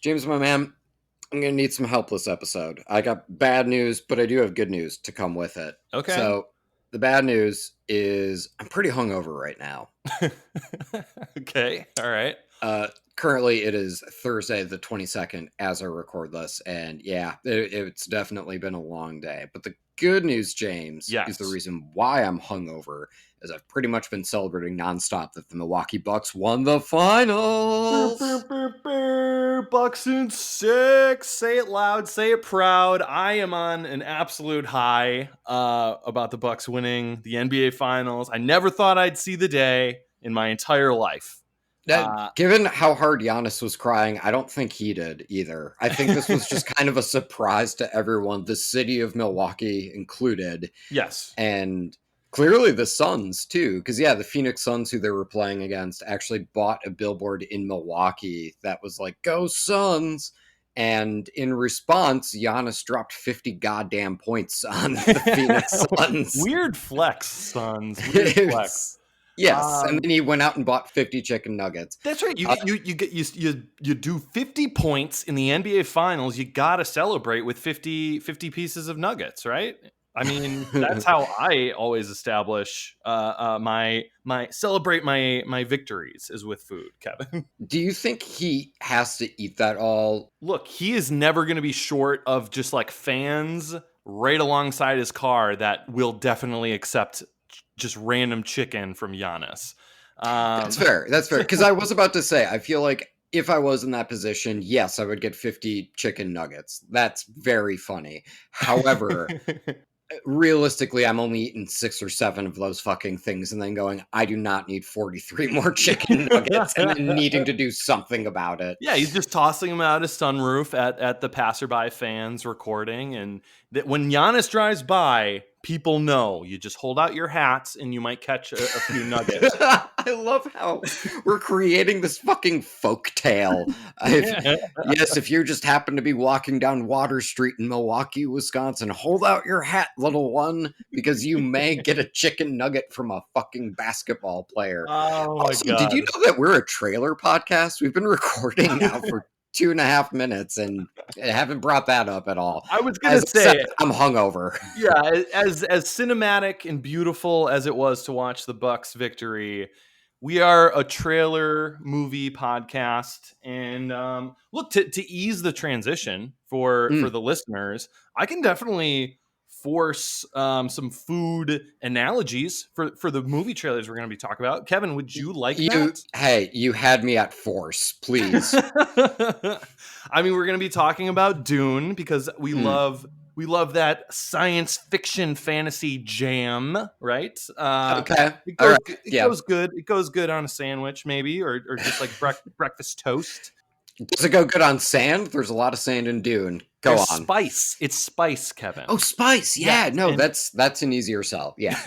James, my man, I'm going to need some help this episode. I got bad news, but I do have good news to come with it. Okay. So, the bad news is I'm pretty hungover right now. Okay. All right. Currently, it is Thursday, the 22nd, as I record this. And yeah, it's definitely been a long day. But the good news, James, is the reason why I'm hungover, is I've pretty much been celebrating nonstop that the Milwaukee Bucks won the finals. Bucks in 6. Say it loud. Say it proud. I am on an absolute high about the Bucks winning the NBA Finals. I never thought I'd see the day in my entire life. Given how hard Giannis was crying, I don't think he did either. I think this was just kind of a surprise to everyone, the city of Milwaukee included. Yes. And clearly the Suns, too. Because, yeah, the Phoenix Suns, who they were playing against, actually bought a billboard in Milwaukee that was like, "Go Suns!" And in response, Giannis dropped 50 goddamn points on the Phoenix Suns. Weird flex, Suns. Weird flex. Yes, and then he went out and bought 50 chicken nuggets. That's right. You do 50 points in the NBA Finals. You gotta celebrate with 50 pieces of nuggets, right? I mean, that's how I always establish my celebrate my victories is with food, Kevin. Do you think he has to eat that all? Look, he is never going to be short of just like fans right alongside his car that will definitely accept just random chicken from Giannis. That's fair. Because I was about to say, I feel like if I was in that position, yes, I would get 50 chicken nuggets. That's very funny. However, realistically, I'm only eating 6 or 7 of those fucking things and then going, I do not need 43 more chicken nuggets and then needing to do something about it. Yeah, he's just tossing them out his sunroof at the passerby fans recording. And that when Giannis drives by, people know. You just hold out your hats and you might catch a few nuggets. I love how we're creating this fucking folk tale. Yes, if you just happen to be walking down Water Street in Milwaukee, Wisconsin, hold out your hat, little one, because you may get a chicken nugget from a fucking basketball player. Oh my God. Did you know that we're a trailer podcast? We've been recording now for 2.5 minutes and I haven't brought that up at all. I was going to say I'm hungover. Yeah, as cinematic and beautiful as it was to watch the Bucks victory, we are a trailer movie podcast. And look, to ease the transition for the listeners, I can definitely force some food analogies for the movie trailers we're going to be talking about. Kevin, would you like that? Hey, you had me at force, please. I mean, we're going to be talking about Dune because we love that science fiction fantasy jam, right? Okay. It goes good. It goes good on a sandwich, maybe, or just like breakfast toast. Does it go good on sand? There's a lot of sand in Dune. There's on. Spice. It's spice, Kevin. Oh, spice. Yeah. No, that's an easier sell. Yeah.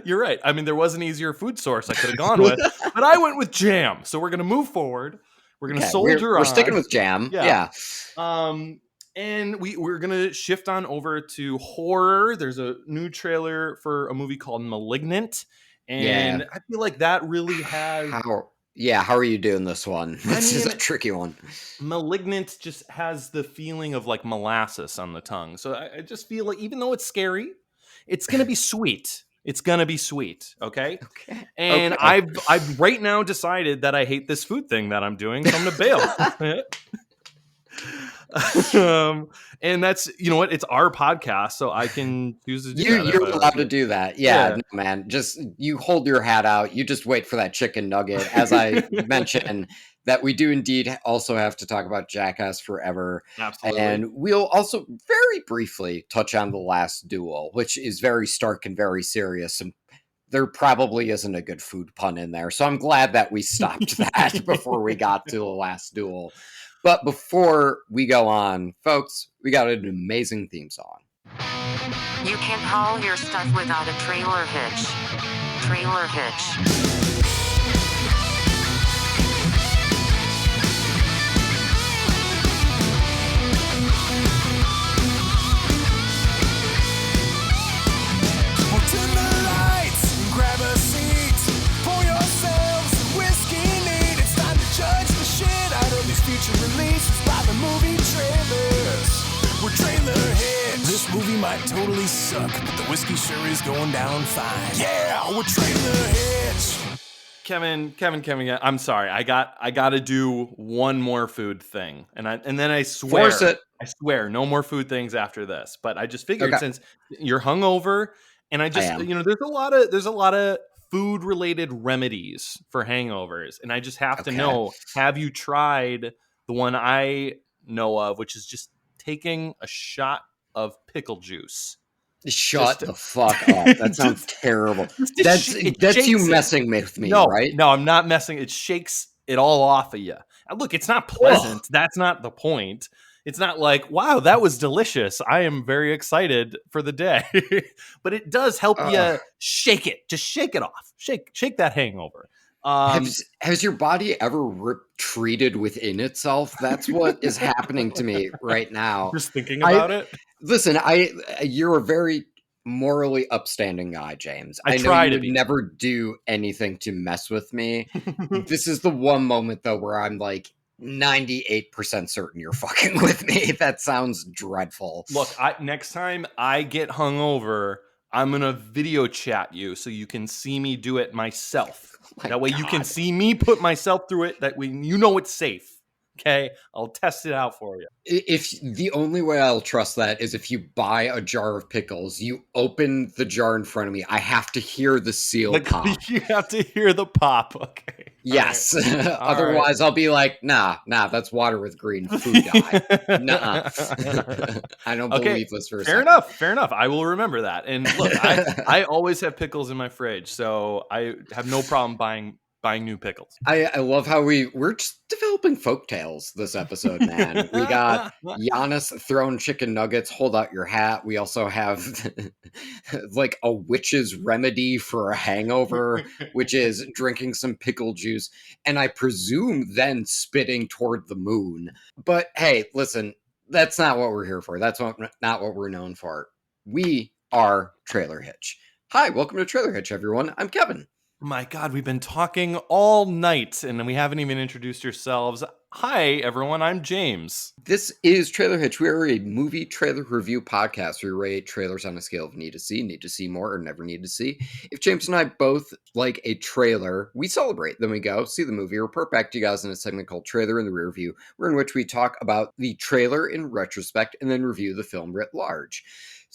You're right. I mean, there was an easier food source I could have gone with, but I went with jam. So we're going to move forward. We're going to soldier on. We're sticking with jam. Yeah. And we're going to shift on over to horror. There's a new trailer for a movie called Malignant. And I feel like that really has... How are you doing this one? This is a tricky one. Malignant just has the feeling of like molasses on the tongue. So I just feel like even though it's scary, it's going to be sweet. It's going to be sweet. Okay. And I've right now decided that I hate this food thing that I'm doing. So I'm going to bail. And that's, you know what, it's our podcast, so I can choose to do that. You're allowed to do that. Yeah. No, man, just you hold your hat out. You just wait for that chicken nugget. As I mentioned, that we do indeed also have to talk about Jackass Forever. Absolutely. And we'll also very briefly touch on The Last Duel, which is very stark and very serious. And there probably isn't a good food pun in there. So I'm glad that we stopped that before we got to The Last Duel. But before we go on, folks, we got an amazing theme song. You can't haul your stuff without a trailer hitch. Trailer hitch. Releases by the might totally suck, but the whiskey sure is going down fine. Yeah, we're Trailer Hitch. Kevin, I'm sorry. I got to do one more food thing, and then I swear, Force it. I swear, no more food things after this. But I just figured Okay. since you're hungover, and I am. there's a lot of food related remedies for hangovers, and I just have to Okay. know: have you tried the one I know of, which is just taking a shot of pickle juice? Shut the fuck up. That sounds terrible. That's you messing with me, right? No, I'm not messing. It shakes it all off of you. And look, it's not pleasant. Ugh. That's not the point. It's not like, wow, that was delicious. I am very excited for the day. But it does help you shake it. Just shake it off. Shake that hangover. Has your body ever retreated within itself? That's what is happening to me right now. Just thinking about it. Listen, you're a very morally upstanding guy, James. I know try you to would be. never do anything to mess with me. This is the one moment though where I'm like 98% certain you're fucking with me. That sounds dreadful. Look, next time I get hungover, I'm gonna video chat you so you can see me do it myself. That way you can see me put myself through it. That way you know it's safe. Okay, I'll test it out for you. If the only way I'll trust that is if you buy a jar of pickles, you open the jar in front of me, I have to hear the seal pop. You have to hear the pop. Okay. Yes. Right. Otherwise, I'll be like, nah, that's water with green food dye. Nuh-uh. I don't believe this for a second. Fair enough. I will remember that. And look, I always have pickles in my fridge, so I have no problem buying new pickles. I love how we're just developing folktales this episode, man. We got Giannis throwing chicken nuggets, hold out your hat. We also have like a witch's remedy for a hangover, which is drinking some pickle juice, and I presume then spitting toward the moon. But hey, listen, that's not what we're here for. That's not what we're known for. We are Trailer Hitch. Hi, welcome to Trailer Hitch, everyone. I'm Kevin. My God, we've been talking all night and we haven't even introduced yourselves. Hi, everyone. I'm James. This is Trailer Hitch. We are a movie trailer review podcast. We rate trailers on a scale of need to see more, or never need to see. If James and I both like a trailer, we celebrate. Then we go see the movie, report back to you guys in a segment called Trailer in the Rear View, in which we talk about the trailer in retrospect and then review the film writ large.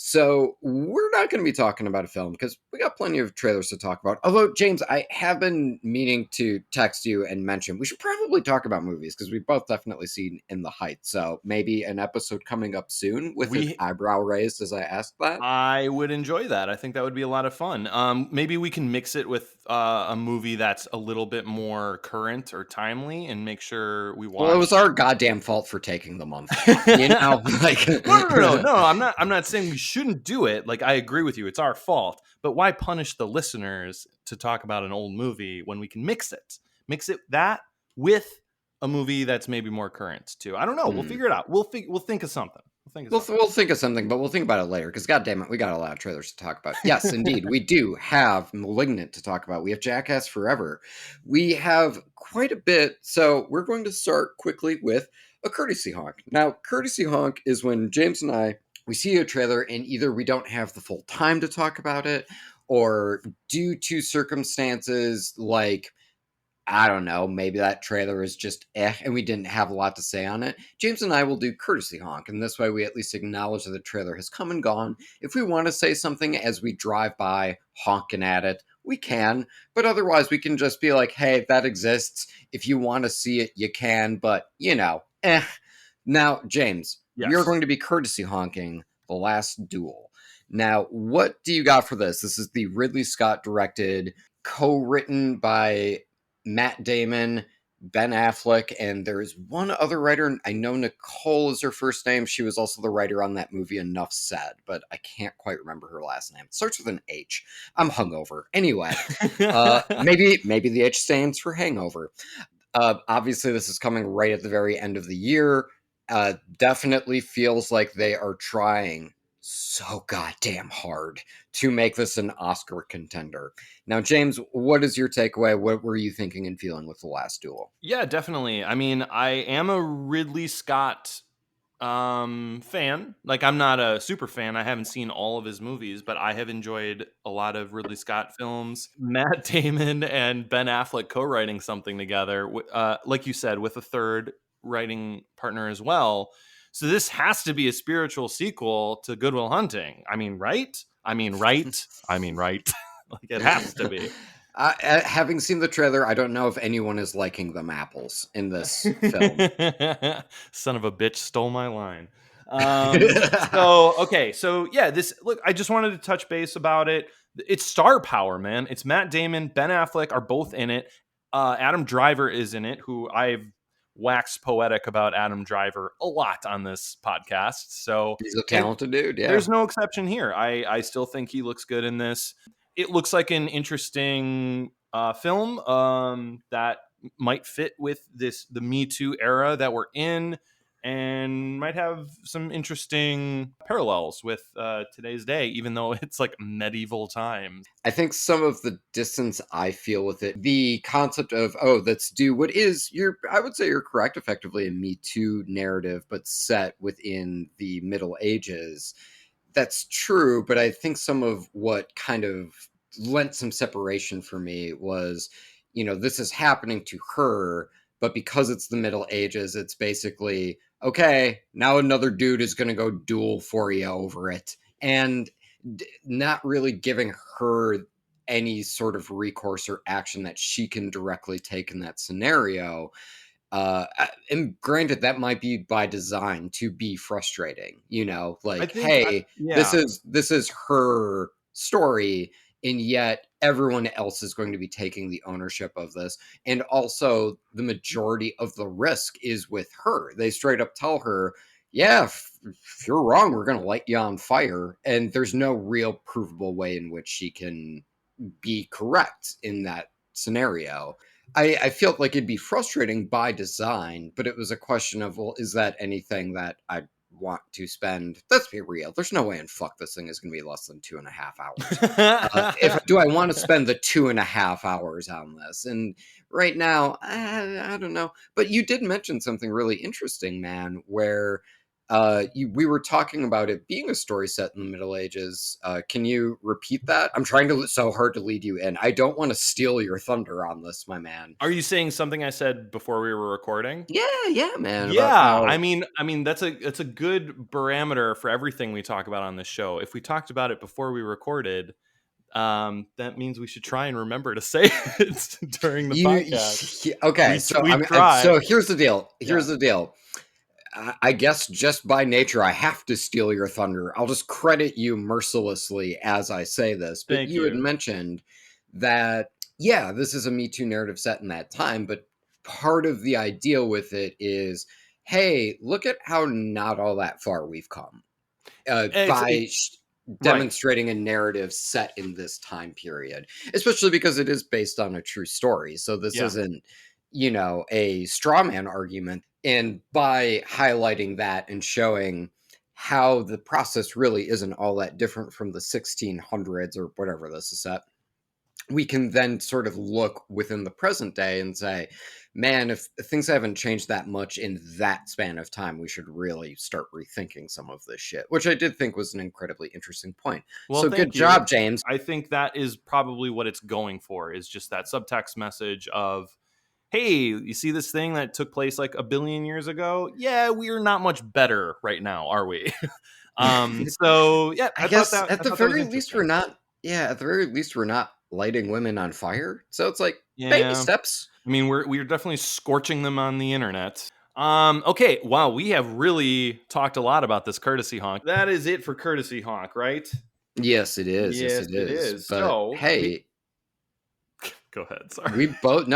So we're not going to be talking about a film because we got plenty of trailers to talk about. Although, James, I have been meaning to text you and mention we should probably talk about movies because we've both definitely seen In the Heights. So maybe an episode coming up soon with his eyebrow raised as I asked that. I would enjoy that. I think that would be a lot of fun. Maybe we can mix it with a movie that's a little bit more current or timely and make sure we watch. Well, it was our goddamn fault for taking the month off, you know? Like... No. I'm not saying we shouldn't do it. Like, I agree with you. It's our fault. But why punish the listeners to talk about an old movie when we can mix it? Mix it that with a movie that's maybe more current too. I don't know. We'll figure it out. We'll think of something. We'll think of something, but we'll think about it later because, goddamn it, we got a lot of trailers to talk about. Yes, indeed, we do have Malignant to talk about. We have Jackass Forever. We have quite a bit, so we're going to start quickly with a courtesy honk. Now, courtesy honk is when James and I, we see a trailer and either we don't have the full time to talk about it, or due to circumstances like, I don't know, maybe that trailer is just and we didn't have a lot to say on it. James and I will do courtesy honk, and this way we at least acknowledge that the trailer has come and gone. If we want to say something as we drive by honking at it, we can, but otherwise we can just be like, hey, that exists. If you want to see it, you can, but, you know, Now, James, we are going to be courtesy honking The Last Duel. Now, what do you got for this? This is the Ridley Scott directed, co-written by Matt Damon, Ben Affleck, and there's one other writer. I know Nicole is her first name. She was also the writer on that movie Enough Said, but I can't quite remember her last name. It starts with an H. I'm hungover. Anyway, maybe the H stands for hangover. Obviously, this is coming right at the very end of the year. Definitely feels like they are trying so goddamn hard to make this an Oscar contender. Now, James, what is your takeaway? What were you thinking and feeling with The Last Duel? Yeah, definitely. I mean, I am a Ridley Scott Fan. Like, I'm not a super fan. I haven't seen all of his movies, but I have enjoyed a lot of Ridley Scott films. Matt Damon and Ben Affleck co-writing something together, like you said, with a third writing partner as well. So this has to be a spiritual sequel to Good Will Hunting. I mean, right? I mean, right? I mean, right? Like, it has to be. Having seen the trailer, I don't know if anyone is liking them apples in this film. Son of a bitch stole my line. So I just wanted to touch base about it. It's star power, man. It's Matt Damon, Ben Affleck are both in it. Adam Driver is in it, who I've waxed poetic about Adam Driver a lot on this podcast. So he's a talented dude. Yeah, there's no exception here. I still think he looks good in this. It looks like an interesting film that might fit with the Me Too era that we're in, and might have some interesting parallels with today's day, even though it's like medieval times. I think some of the distance I feel with it, the concept of, let's do what is I would say you're correct, effectively a Me Too narrative, but set within the Middle Ages. That's true, but I think some of what kind of lent some separation for me was, this is happening to her, but because it's the Middle Ages, it's basically, okay, now another dude is going to go duel for you over it. And not really giving her any sort of recourse or action that she can directly take in that scenario. And granted, that might be by design to be frustrating, this is her story, and yet everyone else is going to be taking the ownership of this. And also the majority of the risk is with her. They straight up tell her, yeah, if you're wrong, we're going to light you on fire. And there's no real provable way in which she can be correct in that scenario. I felt like it'd be frustrating by design, but it was a question of, well, is that anything that I want to spend? Let's be real. There's no way in fuck this thing is going to be less than 2.5 hours. Do I want to spend the 2.5 hours on this? And right now, I don't know. But you did mention something really interesting, man, where we were talking about it being a story set in the Middle Ages. Can you repeat that? I'm trying so hard to lead you in. I don't want to steal your thunder on this, my man. Are you saying something I said before we were recording? Yeah, man. Yeah, I mean that's a good barometer for everything we talk about on this show. If we talked about it before we recorded, that means we should try and remember to say it during the podcast. Okay, so here's the deal. The deal. I guess just by nature, I have to steal your thunder. I'll just credit you mercilessly as I say this. But you had mentioned that, this is a Me Too narrative set in that time. But part of the idea with it is, hey, look at how not all that far we've come by demonstrating a narrative set in this time period, especially because it is based on a true story. So this isn't, a straw man argument. And by highlighting that and showing how the process really isn't all that different from the 1600s or whatever this is set, we can then sort of look within the present day and say, man, if things haven't changed that much in that span of time, we should really start rethinking some of this shit, which I did think was an incredibly interesting point. Well, so good job, James. I think that is probably what it's going for, is just that subtext message of, hey, you see this thing that took place like 1 billion years ago? Yeah, we're not much better right now, are we? So yeah, I guess at the very least we're not. Yeah, at the very least we're not lighting women on fire. So it's like baby steps. I mean, we're definitely scorching them on the internet. Okay, wow, we have really talked a lot about this courtesy honk. That is it for courtesy honk, right? Yes, it is. Yes, it is. But so, hey. Go ahead. Sorry.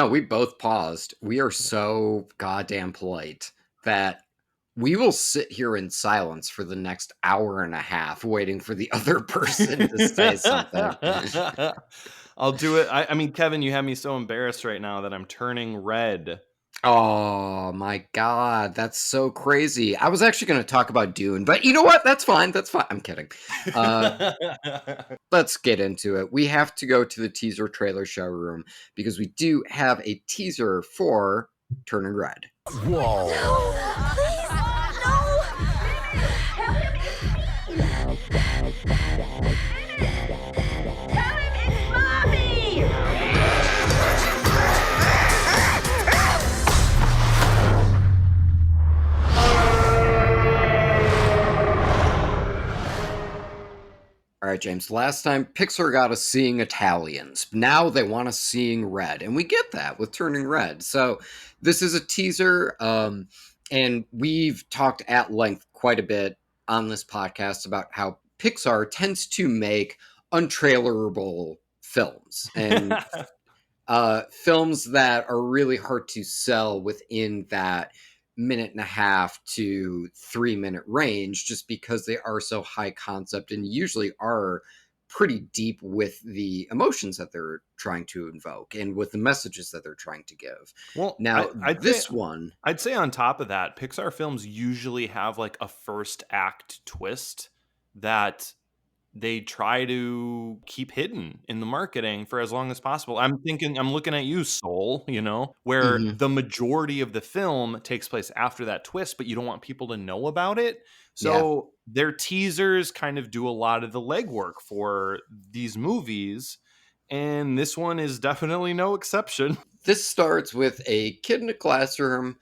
We both paused. We are so goddamn polite that we will sit here in silence for the next hour and a half waiting for the other person to say something. I'll do it. I mean, Kevin, you have me so embarrassed right now that I'm turning red. Oh my God, that's so crazy. I was actually going to talk about Dune, but you know what? That's fine. I'm kidding. Let's get into it. We have to go to the teaser trailer showroom because we do have a teaser for Turning Red. Whoa. No, please, no. right, James, last time Pixar got us seeing Italians. Now they want us seeing red. And we get that with Turning Red. So this is a teaser. And we've talked at length quite a bit on this podcast about how Pixar tends to make untrailerable films and films that are really hard to sell within that minute and a half to 3 minute range, just because they are so high concept and usually are pretty deep with the emotions that they're trying to invoke and with the messages that they're trying to give. Well, Now, I'd this say, one, I'd say on top of that, Pixar films usually have like a first act twist that they try to keep hidden in the marketing for as long as possible. I'm looking at you, Soul, where Mhm. the majority of the film takes place after that twist, but you don't want people to know about it. Yeah. So their teasers kind of do a lot of the legwork for these movies. And this one is definitely no exception. This starts with a kid in a classroom,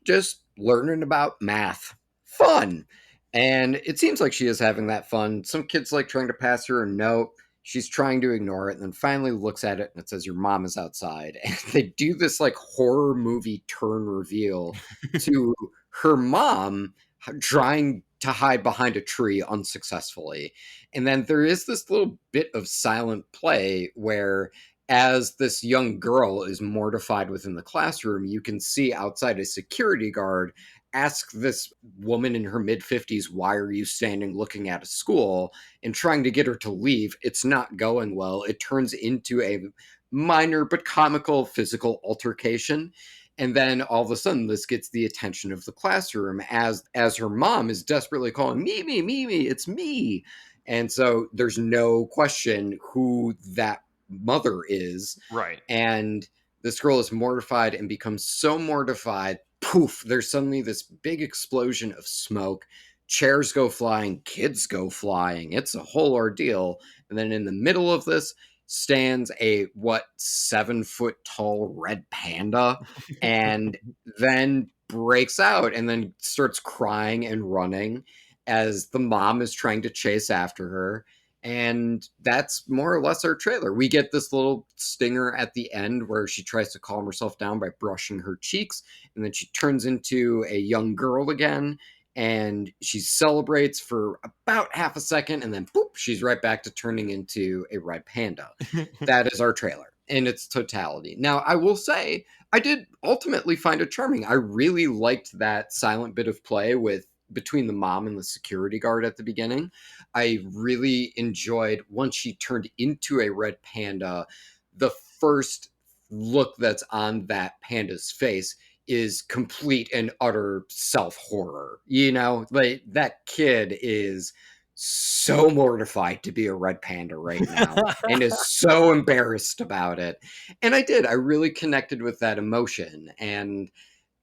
just learning about math. Fun. And it seems like she is having that fun. Some kids like trying to pass her a note. She's trying to ignore it and then finally looks at it and it says, "Your mom is outside." And they do this like horror movie turn reveal to her mom trying to hide behind a tree unsuccessfully. And then there is this little bit of silent play where as this young girl is mortified within the classroom, you can see outside a security guard ask this woman in her mid 50s, "Why are you standing looking at a school?" and trying to get her to leave. It's not going well. It turns into a minor but comical physical altercation. And then all of a sudden, this gets the attention of the classroom as her mom is desperately calling, "Mimi, Mimi, it's me." And so there's no question who that mother is. Right. And this girl is mortified and becomes so mortified, poof, there's suddenly this big explosion of smoke. Chairs go flying, kids go flying. It's a whole ordeal. And then in the middle of this stands a 7 foot tall red panda and then breaks out and then starts crying and running as the mom is trying to chase after her. And that's more or less our trailer. We get this little stinger at the end where she tries to calm herself down by brushing her cheeks, and then she turns into a young girl again, and she celebrates for about half a second, and then boop, she's right back to turning into a red panda. That is our trailer in its totality. Now, I will say, I did ultimately find it charming. I really liked that silent bit of play with between the mom and the security guard at the beginning. I really enjoyed once she turned into a red panda, the first look that's on that panda's face is complete and utter self horror. Like that kid is so mortified to be a red panda right now and is so embarrassed about it. And I really connected with that emotion, and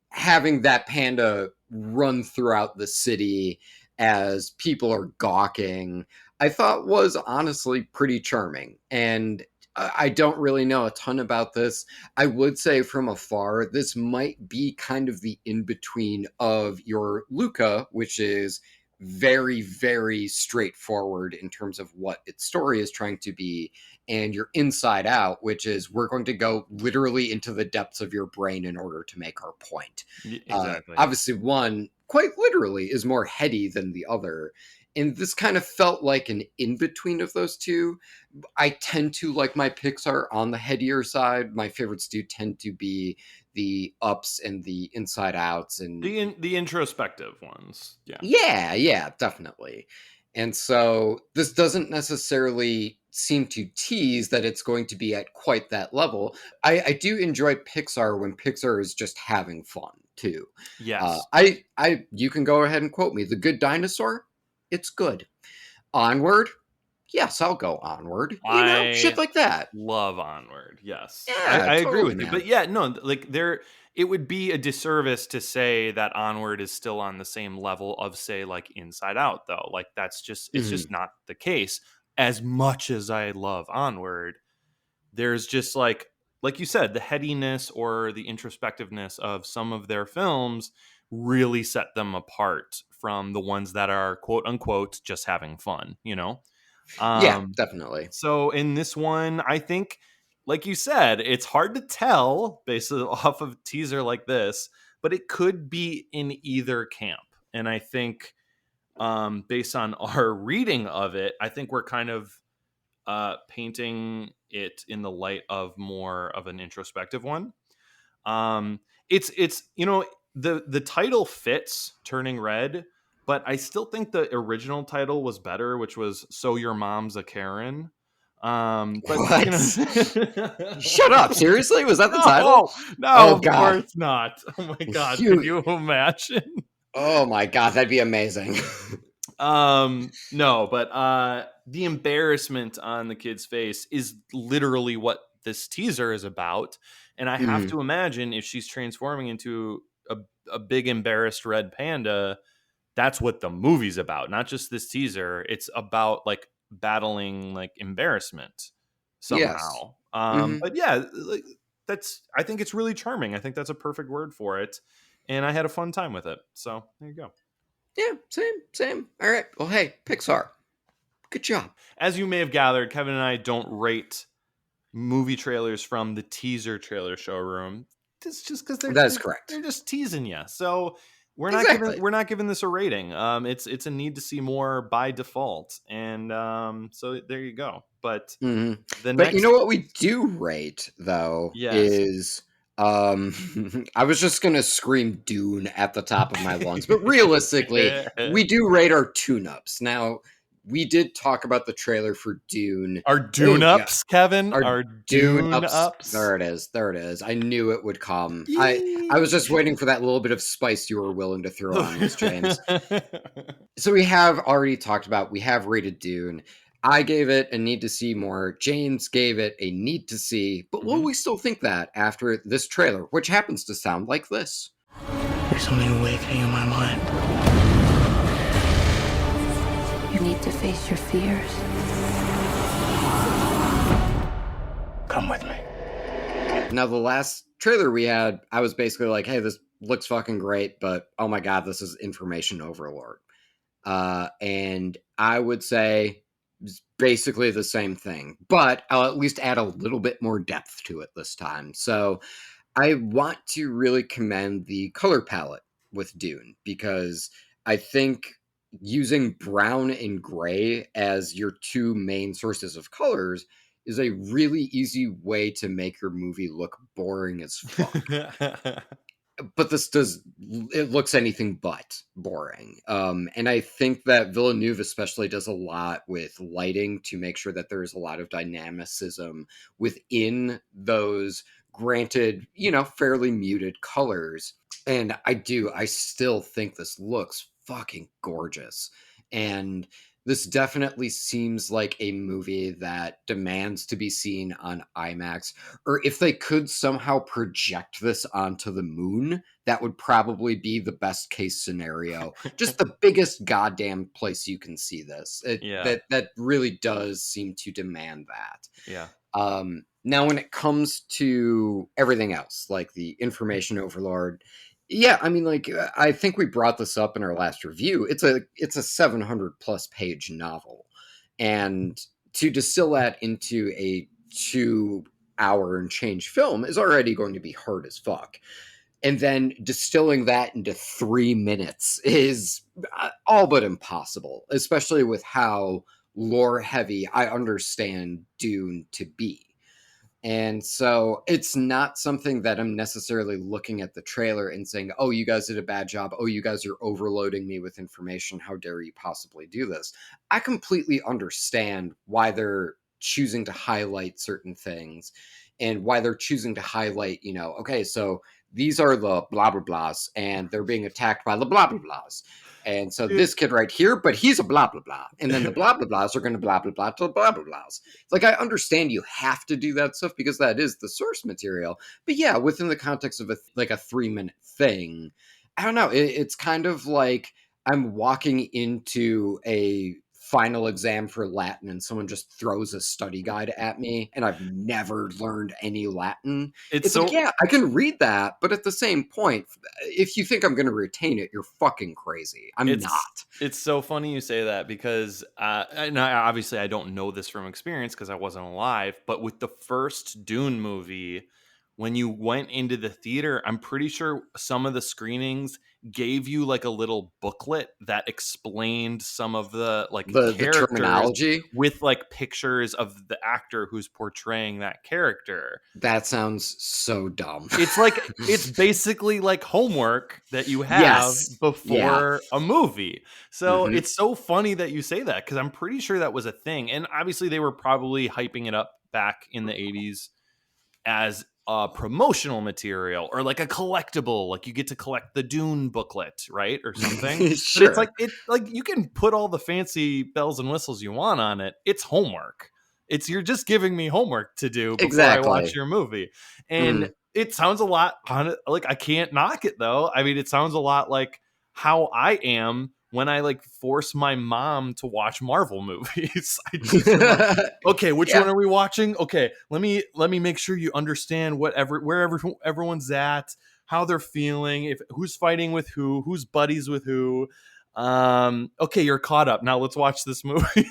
having that panda run throughout the city as people are gawking, I thought was honestly pretty charming. And I don't really know a ton about this. I would say from afar, this might be kind of the in between of your Luca, which is very, very straightforward in terms of what its story is trying to be, and your Inside Out, which is we're going to go literally into the depths of your brain in order to make our point. Exactly. Obviously, one quite literally is more heady than the other. And this kind of felt like an in between of those two. I tend to like my Pixar on the headier side. My favorites do tend to be the Ups and the Inside Outs and The introspective ones. Yeah. yeah, definitely. And so this doesn't necessarily seem to tease that it's going to be at quite that level. I do enjoy Pixar when Pixar is just having fun too. Yes. You can go ahead and quote me. The Good Dinosaur, it's good. Onward, yes, I'll go Onward. Shit I like that. love Onward. Yes. Yeah, I agree totally, with you. man. But yeah, no, like it would be a disservice to say that Onward is still on the same level of, say, like Inside Out, though. Like it's just not the case. As much as I love Onward, there's just like you said, the headiness or the introspectiveness of some of their films really set them apart from the ones that are quote unquote just having fun, Yeah, definitely. So in this one, I think, like you said, it's hard to tell based off of a teaser like this, but it could be in either camp. And I think, based on our reading of it, I think we're kind of painting it in the light of more of an introspective one. It's the title fits Turning Red, but I still think the original title was better, which was So Your Mom's a Karen. But What? Shut up! Seriously, was that the title? No, Oh of God, course not. Oh my God, could you. you imagine? Oh my God, that'd be amazing. No, but the embarrassment on the kid's face is literally what this teaser is about. And I have Mhm. to imagine if she's transforming into a big embarrassed red panda, that's what the movie's about, not just this teaser. It's about like battling like embarrassment Yes. somehow. Hmm. But yeah, like I think it's really charming. I think that's a perfect word for it. And I had a fun time with it. So there you go. Yeah, same. All right. Well, hey, Pixar, good job. As you may have gathered, Kevin and I don't rate movie trailers from the teaser trailer showroom. It's just because That is correct. they're just teasing you. So Exactly. we're not giving this a rating. It's a need to see more by default, and so there you go. But Hmm. the But you next, know what we do rate though yes, is I was just gonna scream Dune at the top of my lungs, but realistically, we do rate our tune-ups. Now, we did talk about the trailer for Dune. our Oh Dune yeah, ups, Kevin, our our Dune Dune ups. ups. There it is. There it is. I knew it would come. I was just Yee. waiting for that little bit of spice you were willing to throw on this, James. So we have already talked about, we have rated Dune. I gave it a need to see more. James gave it a need to see. But will Mhm. we still think that after this trailer, which happens to sound like this? There's something awakening in my mind. You need to face your fears. Come with me. Now, the last trailer we had, I was basically like, hey, this looks fucking great, but oh my God, this is information overload. And I would say it's basically the same thing, but I'll at least add a little bit more depth to it this time. So I want to really commend the color palette with Dune because I think using brown and gray as your two main sources of colors is a really easy way to make your movie look boring as fuck. But this does, it looks anything but boring. And I think that Villeneuve especially does a lot with lighting to make sure that there's a lot of dynamicism within those, granted, fairly muted colors. And I still think this looks fucking gorgeous. And this definitely seems like a movie that demands to be seen on IMAX, or if they could somehow project this onto the moon, that would probably be the best case scenario. Just the biggest goddamn place you can see this. Yeah, That really does seem to demand that. yeah. Now, when it comes to everything else, like the information overload, yeah, I mean, like I think we brought this up in our last review. It's a 700 plus page novel, and to distill that into a 2 hour and change film is already going to be hard as fuck. And then distilling that into 3 minutes is all but impossible, especially with how lore heavy I understand Dune to be. And so it's not something that I'm necessarily looking at the trailer and saying, oh, you guys did a bad job. Oh, you guys are overloading me with information. How dare you possibly do this? I completely understand why they're choosing to highlight certain things and why they're choosing to highlight, okay, so these are the blah, blah, blahs and they're being attacked by the blah, blah, blahs. And so Dude. this kid right here, but he's a blah, blah, blah. And then the blah, blah, blahs are going to blah, blah, blah to the blah, blah, blahs. Like, I understand you have to do that stuff because that is the source material. But yeah, within the context of a 3 minute thing, I don't know. It's kind of like I'm walking into a final exam for Latin and someone just throws a study guide at me and I've never learned any Latin. It's like, yeah, I can read that, but at the same point, if you think I'm going to retain it, you're fucking crazy. I'm not. It's so funny you say that because and obviously I don't know this from experience because I wasn't alive, but with the first Dune movie, when you went into the theater, I'm pretty sure some of the screenings gave you like a little booklet that explained some of the like The characters terminology. with like pictures of the actor who's portraying that character. That sounds so dumb. It's like it's basically like homework that you have Yes. before a movie. So Mhm. it's so funny that you say that because I'm pretty sure that was a thing. And obviously they were probably hyping it up back in the 80s as promotional material or like a collectible, like you get to collect the Dune booklet, right, or something. Sure. But it's like you can put all the fancy bells and whistles you want on it. It's homework. You're just giving me homework to do before I watch Exactly. your movie, and it sounds a lot like I can't knock it though. I mean, it sounds a lot like how I am when I like force my mom to watch Marvel movies. I just am like, okay, which one are we watching? Okay, let me make sure you understand wherever everyone's at, how they're feeling, if who's fighting with who's buddies with who. Okay, you're caught up. Now let's watch this movie.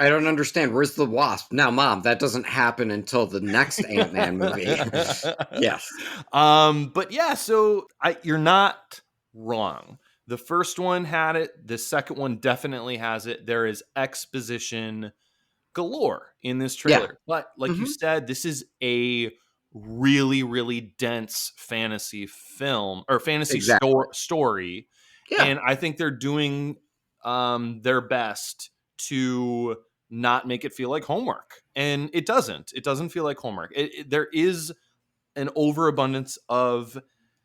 I don't understand. Where's the wasp? Now, Mom, that doesn't happen until the next Ant-Man movie. Yes. But yeah, so you're not wrong. The first one had it. The second one definitely has it. There is exposition galore in this trailer. But like you said, this is a really, really dense fantasy film or fantasy story. Yeah. And I think they're doing their best to not make it feel like homework. And it doesn't. It doesn't feel like homework. There is an overabundance of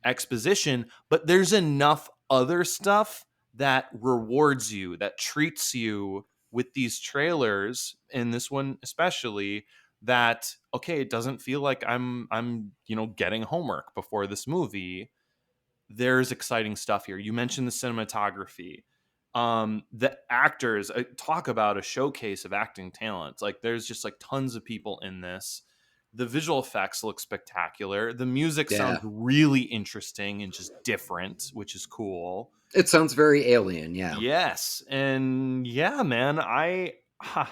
exposition, but there's enough other stuff that rewards you, that treats you with these trailers, and this one especially, that okay, it doesn't feel like I'm getting homework before this movie. There's exciting stuff here. You mentioned the cinematography. The actors, talk about a showcase of acting talent. Like there's just like tons of people in this. The visual effects look spectacular. The music sounds really interesting and just different, which is cool. It sounds very alien, yeah. Yes. And yeah, man, I'm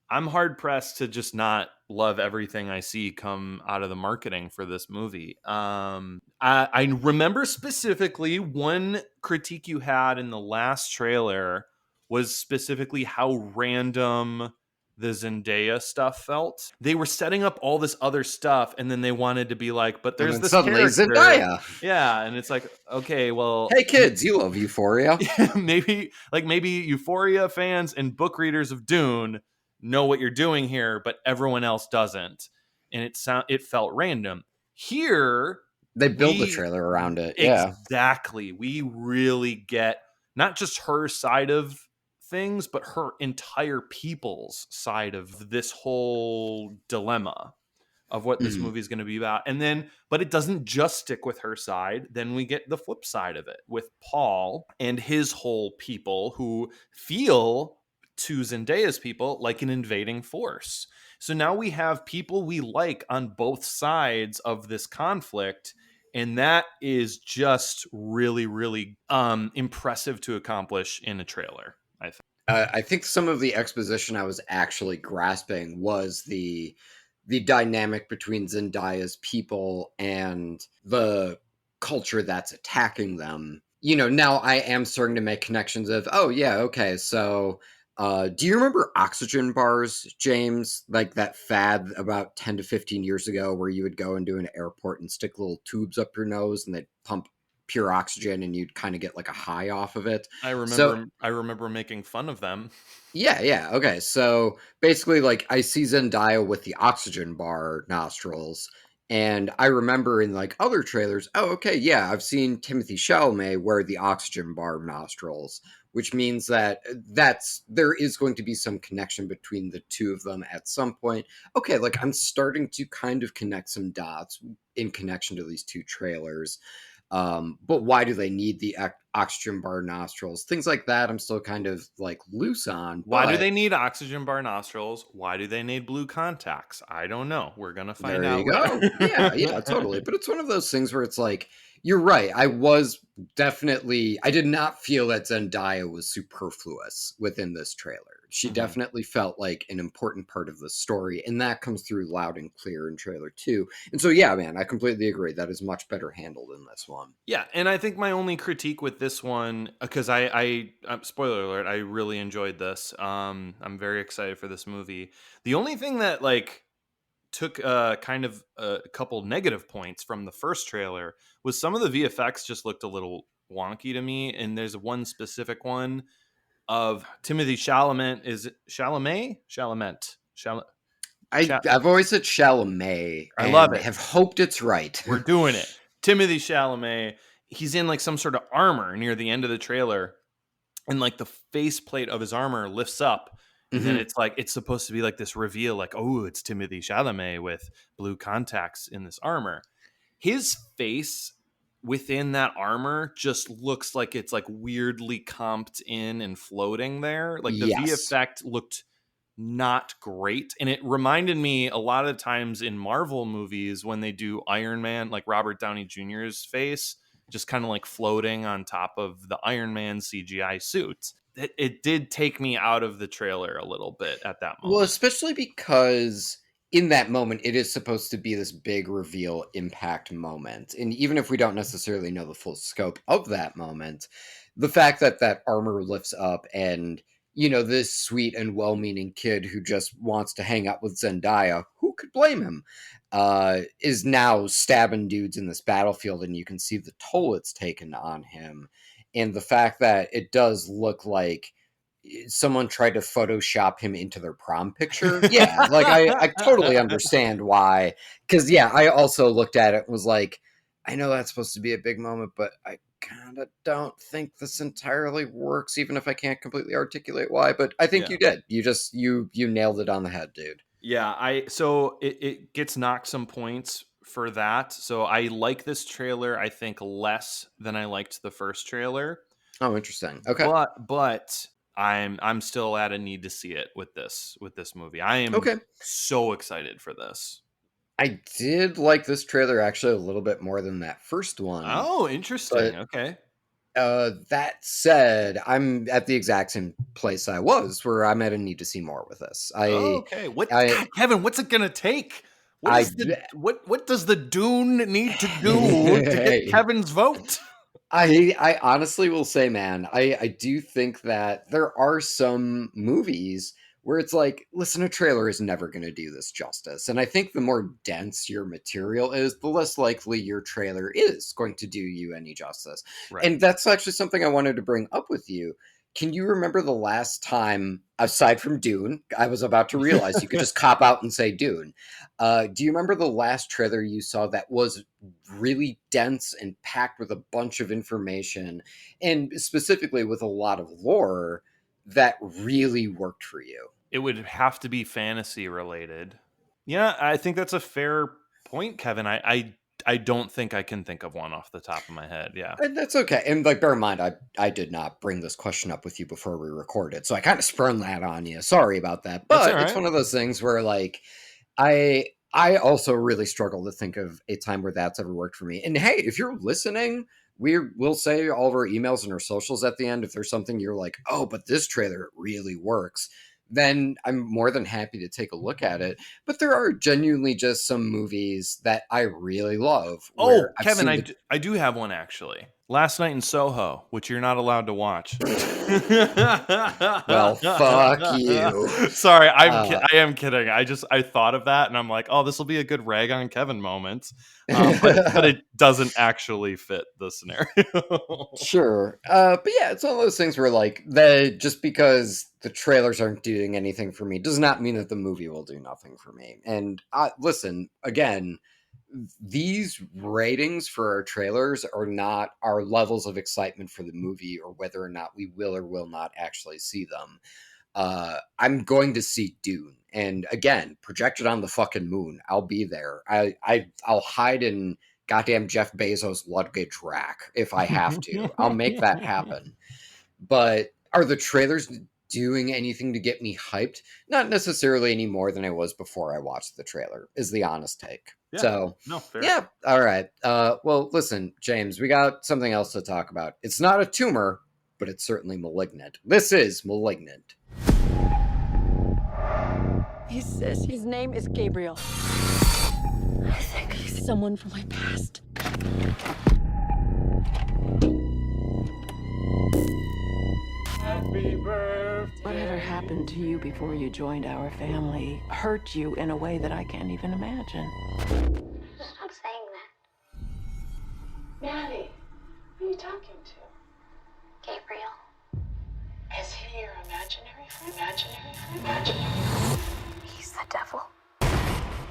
hard pressed to just not love everything I see come out of the marketing for this movie. I remember specifically one critique you had in the last trailer was specifically how random the Zendaya stuff felt. They were setting up all this other stuff, and then they wanted to be like, but there's this suddenly character. Zendaya. Yeah, and it's like, okay, well, hey kids, you love Euphoria. maybe Euphoria fans and book readers of Dune know what you're doing here, but everyone else doesn't, and it felt random. Here, they build the trailer around it. Exactly. We really get not just her side of things, but her entire people's side of this whole dilemma of what this movie is going to be about. And then, but it doesn't just stick with her side. Then we get the flip side of it with Paul and his whole people who feel to Zendaya's people like an invading force. So now we have people we like on both sides of this conflict. And that is just really, really impressive to accomplish in a trailer, I think. I think some of the exposition I was actually grasping was the dynamic between Zendaya's people and the culture that's attacking them. You know, now I am starting to make connections of, oh yeah, okay, so do you remember oxygen bars, James? Like that fad about 10 to 15 years ago where you would go into an airport and stick little tubes up your nose and they'd pump pure oxygen and you'd kind of get like a high off of it. I remember making fun of them. Yeah. Okay. So basically, like, I see Zendaya with the oxygen bar nostrils, and I remember in like other trailers, oh, okay, yeah, I've seen Timothée Chalamet wear the oxygen bar nostrils, which means that there is going to be some connection between the two of them at some point. Okay, like I'm starting to kind of connect some dots in connection to these two trailers. But why do they need the oxygen bar nostrils? Things like that I'm still kind of like loose on. Why do But they need oxygen bar nostrils? Why do they need blue contacts? I don't know. We're gonna find there you out go. Yeah, yeah, later. totally. But it's one of those things where it's like, you're right. I did not feel that Zendaya was superfluous within this trailer. She Mhm. definitely felt like an important part of the story, and that comes through loud and clear in trailer 2. And so, yeah, man, I completely agree. That is much better handled in this one. Yeah, and I think my only critique with this one, because spoiler alert, I really enjoyed this. I'm very excited for this movie. The only thing that like took kind of a couple negative points from the first trailer was some of the VFX just looked a little wonky to me, and there's one specific one of Timothy Chalamet. Is it Chalamet? I've always said Chalamet I love and it. have hoped it's right. We're doing it. Timothy Chalamet. He's in like some sort of armor near the end of the trailer, and like the faceplate of his armor lifts up, and then Mhm. it's like it's supposed to be like this reveal, like, oh, it's Timothy Chalamet with blue contacts in this armor. His face within that armor just looks like it's like weirdly comped in and floating there. Like the V Yes. effect looked not great, and it reminded me a lot of times in Marvel movies when they do Iron Man, like Robert Downey Jr.'s face just kind of like floating on top of the Iron Man CGI suit. It did take me out of the trailer a little bit at that Well, moment. especially because in that moment, it is supposed to be this big reveal impact moment. And even if we don't necessarily know the full scope of that moment, the fact that that armor lifts up and, this sweet and well meaning kid who just wants to hang out with Zendaya, who could blame him, is now stabbing dudes in this battlefield. And you can see the toll it's taken on him. And the fact that it does look like someone tried to Photoshop him into their prom picture. Yeah, like I totally understand why. Because yeah, I also looked at it and was like, I know that's supposed to be a big moment, but I kind of don't think this entirely works, even if I can't completely articulate why. But I think Yeah. you did. You nailed it on the head, dude. Yeah, so it gets knocked some points for that. So I like this trailer, I think, less than I liked the first trailer. Oh, interesting. Okay. But I'm still at a need to see it with this movie. I am Okay. so excited for this. I did like this trailer actually a little bit more than that first one, Oh, interesting. but Okay. that said, I'm at the exact same place I was, where I'm at a need to see more with this. Oh, okay. I, God, Kevin, what's it gonna take? I, What does the Dune need to do to get hey, Kevin's vote? I honestly will say, man, I do think that there are some movies where it's like, listen, a trailer is never going to do this justice. And I think the more dense your material is, the less likely your trailer is going to do you any justice. Right. And that's actually something I wanted to bring up with you. Can you remember the last time, aside from Dune, I was about to realize you could just cop out and say Dune. Do you remember the last trailer you saw that was really dense and packed with a bunch of information, and specifically with a lot of lore that really worked for you? It would have to be fantasy related. Yeah, I think that's a fair point, Kevin. I don't think I can think of one off the top of my head. Yeah. And that's okay. And like, bear in mind, I did not bring this question up with you before we recorded, so I kind of sprung that on you. Sorry about that. That's all But it's right. one of those things where like I also really struggle to think of a time where that's ever worked for me. And hey, if you're listening, we'll say all of our emails and our socials at the end. If there's something you're like, oh, but this trailer really works, then I'm more than happy to take a look at it. But there are genuinely just some movies that I really love Oh, where I've Kevin, seen the I do have one actually. Last Night in Soho, which you're not allowed to watch. well, fuck you. Sorry, Uh, I am kidding. I thought of that and I'm like, oh, this will be a good rag on Kevin moment. But it doesn't actually fit the scenario. Sure. But yeah, it's one of those things where like just because the trailers aren't doing anything for me does not mean that the movie will do nothing for me. And listen, again, these ratings for our trailers are not our levels of excitement for the movie or whether or not we will or will not actually see them. I'm going to see Dune, and again, projected on the fucking moon. I'll be there. I'll hide in goddamn Jeff Bezos luggage rack if I have to. I'll make that happen. But are the trailers doing anything to get me hyped? Not necessarily any more than I was before I watched the trailer, is the honest take. Yeah. So, No, fair. yeah, all right. Well, listen, James, we got something else to talk about. It's not a tumor, but it's certainly malignant. This is Malignant. He says his name is Gabriel. I think he's someone from my past. Happy birthday. Whatever happened to you before you joined our family hurt you in a way that I can't even imagine. Stop saying that. Maddie, who are you talking to? Gabriel. Is he your imaginary friend? Imaginary? He's the devil.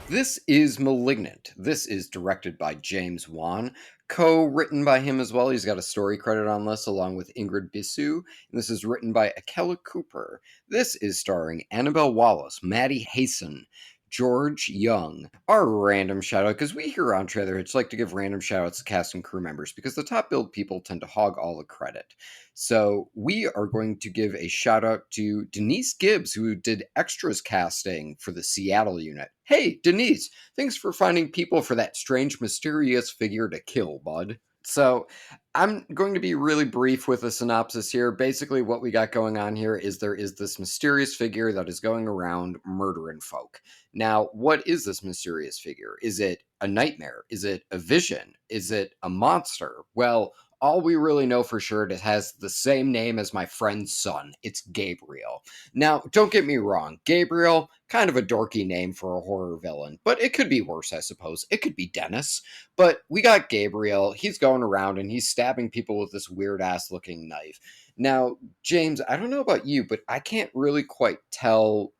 This is Malignant. This is directed by James Wan, co-written by him as well. He's got a story credit on this along with Ingrid Bisu, and this is written by Akela Cooper. This is starring Annabelle Wallace, Maddie Hasten, George Young. Our random shout out, because we here on Trailer Hitch like to give random shout outs to cast and crew members because the top billed people tend to hog all the credit. So we are going to give a shout out to Denise Gibbs, who did extras casting for the Seattle unit. Hey, Denise, thanks for finding people for that strange, mysterious figure to kill, bud. So I'm going to be really brief with a synopsis here. Basically, what we got going on here is there is this mysterious figure that is going around murdering folk. Now, what is this mysterious figure? Is it a nightmare? Is it a vision? Is it a monster? Well, all we really know for sure, it has the same name as my friend's son. It's Gabriel. Now, don't get me wrong. Gabriel, kind of a dorky name for a horror villain, but it could be worse, I suppose. It could be Dennis. But we got Gabriel. He's going around and he's stabbing people with this weird-ass looking knife. Now, James, I don't know about you, but I can't really quite tell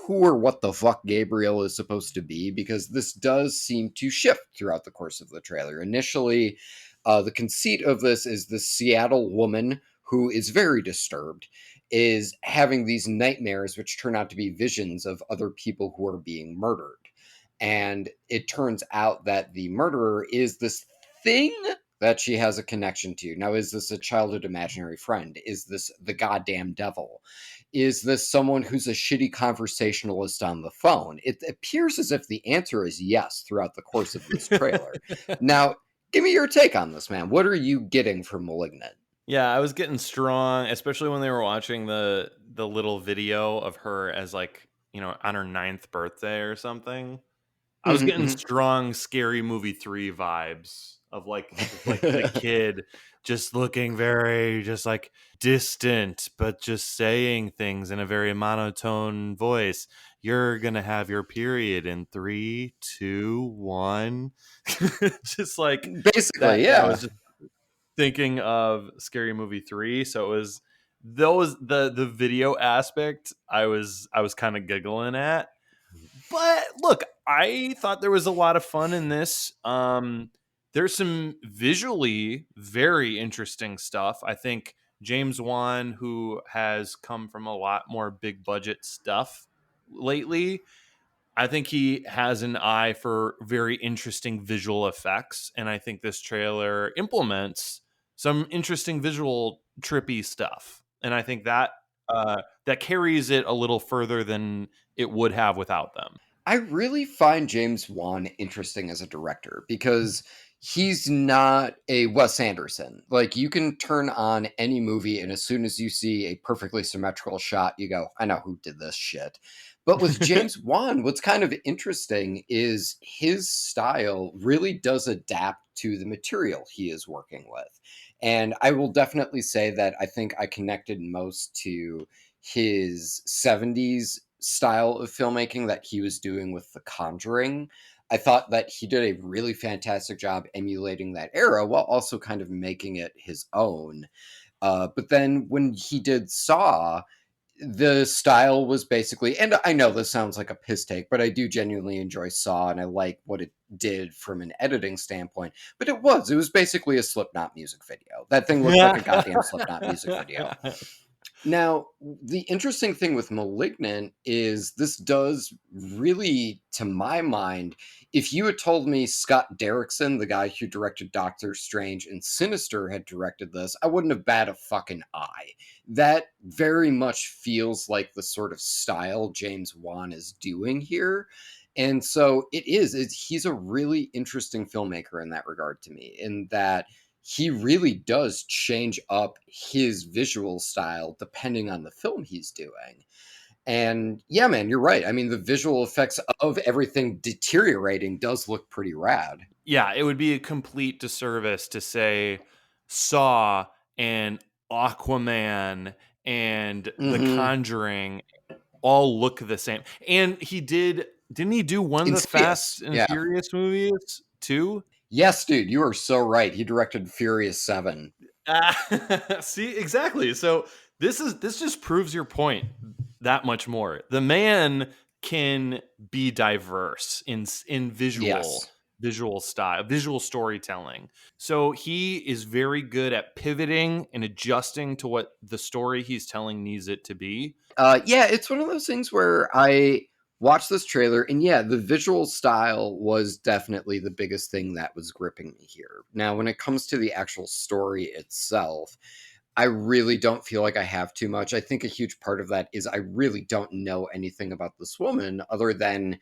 who or what the fuck Gabriel is supposed to be, because this does seem to shift throughout the course of the trailer. Initially, the conceit of this is the Seattle woman who is very disturbed, is having these nightmares which turn out to be visions of other people who are being murdered. And it turns out that the murderer is this thing that she has a connection to. Now, is this a childhood imaginary friend? Is this the goddamn devil? Is this someone who's a shitty conversationalist on the phone? It appears as if the answer is yes throughout the course of this trailer. Now, give me your take on this, man. What are you getting from Malignant? Yeah, I was getting strong, especially when they were watching the little video of her as like, on her 9th birthday or something. I was getting strong Scary Movie 3 vibes of like the kid just looking very just like distant, but just saying things in a very monotone voice. You're gonna have your period in 3, 2, 1. Just like basically, that, yeah. I was just thinking of Scary Movie 3, so it was the video aspect I was kind of giggling at. But look, I thought there was a lot of fun in this. There's some visually very interesting stuff. I think James Wan, who has come from a lot more big budget stuff lately, I think he has an eye for very interesting visual effects. And I think this trailer implements some interesting visual trippy stuff. And I think that that carries it a little further than it would have without them. I really find James Wan interesting as a director because he's not a Wes Anderson. Like, you can turn on any movie and as soon as you see a perfectly symmetrical shot, you go, I know who did this shit. But with James Wan, what's kind of interesting is his style really does adapt to the material he is working with. And I will definitely say that I think I connected most to his 70s style of filmmaking that he was doing with The Conjuring. I thought that he did a really fantastic job emulating that era while also kind of making it his own. But then when he did Saw, the style was basically, and I know this sounds like a piss take, but I do genuinely enjoy Saw and I like what it did from an editing standpoint. But it was basically a Slipknot music video. That thing looked like a goddamn Slipknot music video. Now, the interesting thing with Malignant is this does really, to my mind, if you had told me Scott Derrickson, the guy who directed Doctor Strange and Sinister, had directed this, I wouldn't have bat a fucking eye. That very much feels like the sort of style James Wan is doing here. And so he's a really interesting filmmaker in that regard to me, in that he really does change up his visual style depending on the film he's doing. And yeah, man, you're right. I mean, the visual effects of everything deteriorating does look pretty rad. Yeah, it would be a complete disservice to say Saw and Aquaman and The Mm-hmm. Conjuring all look the same. And didn't he do one of the Fast Insidious. and Yeah. Furious movies too? Yes, dude, you are so right. He directed Furious 7. See, exactly. So this just proves your point that much more. The man can be diverse in Yes. visual style, visual storytelling. So he is very good at pivoting and adjusting to what the story he's telling needs it to be. Yeah, it's one of those things where I watched this trailer, and yeah, the visual style was definitely the biggest thing that was gripping me here. Now, when it comes to the actual story itself, I really don't feel like I have too much. I think a huge part of that is I really don't know anything about this woman other than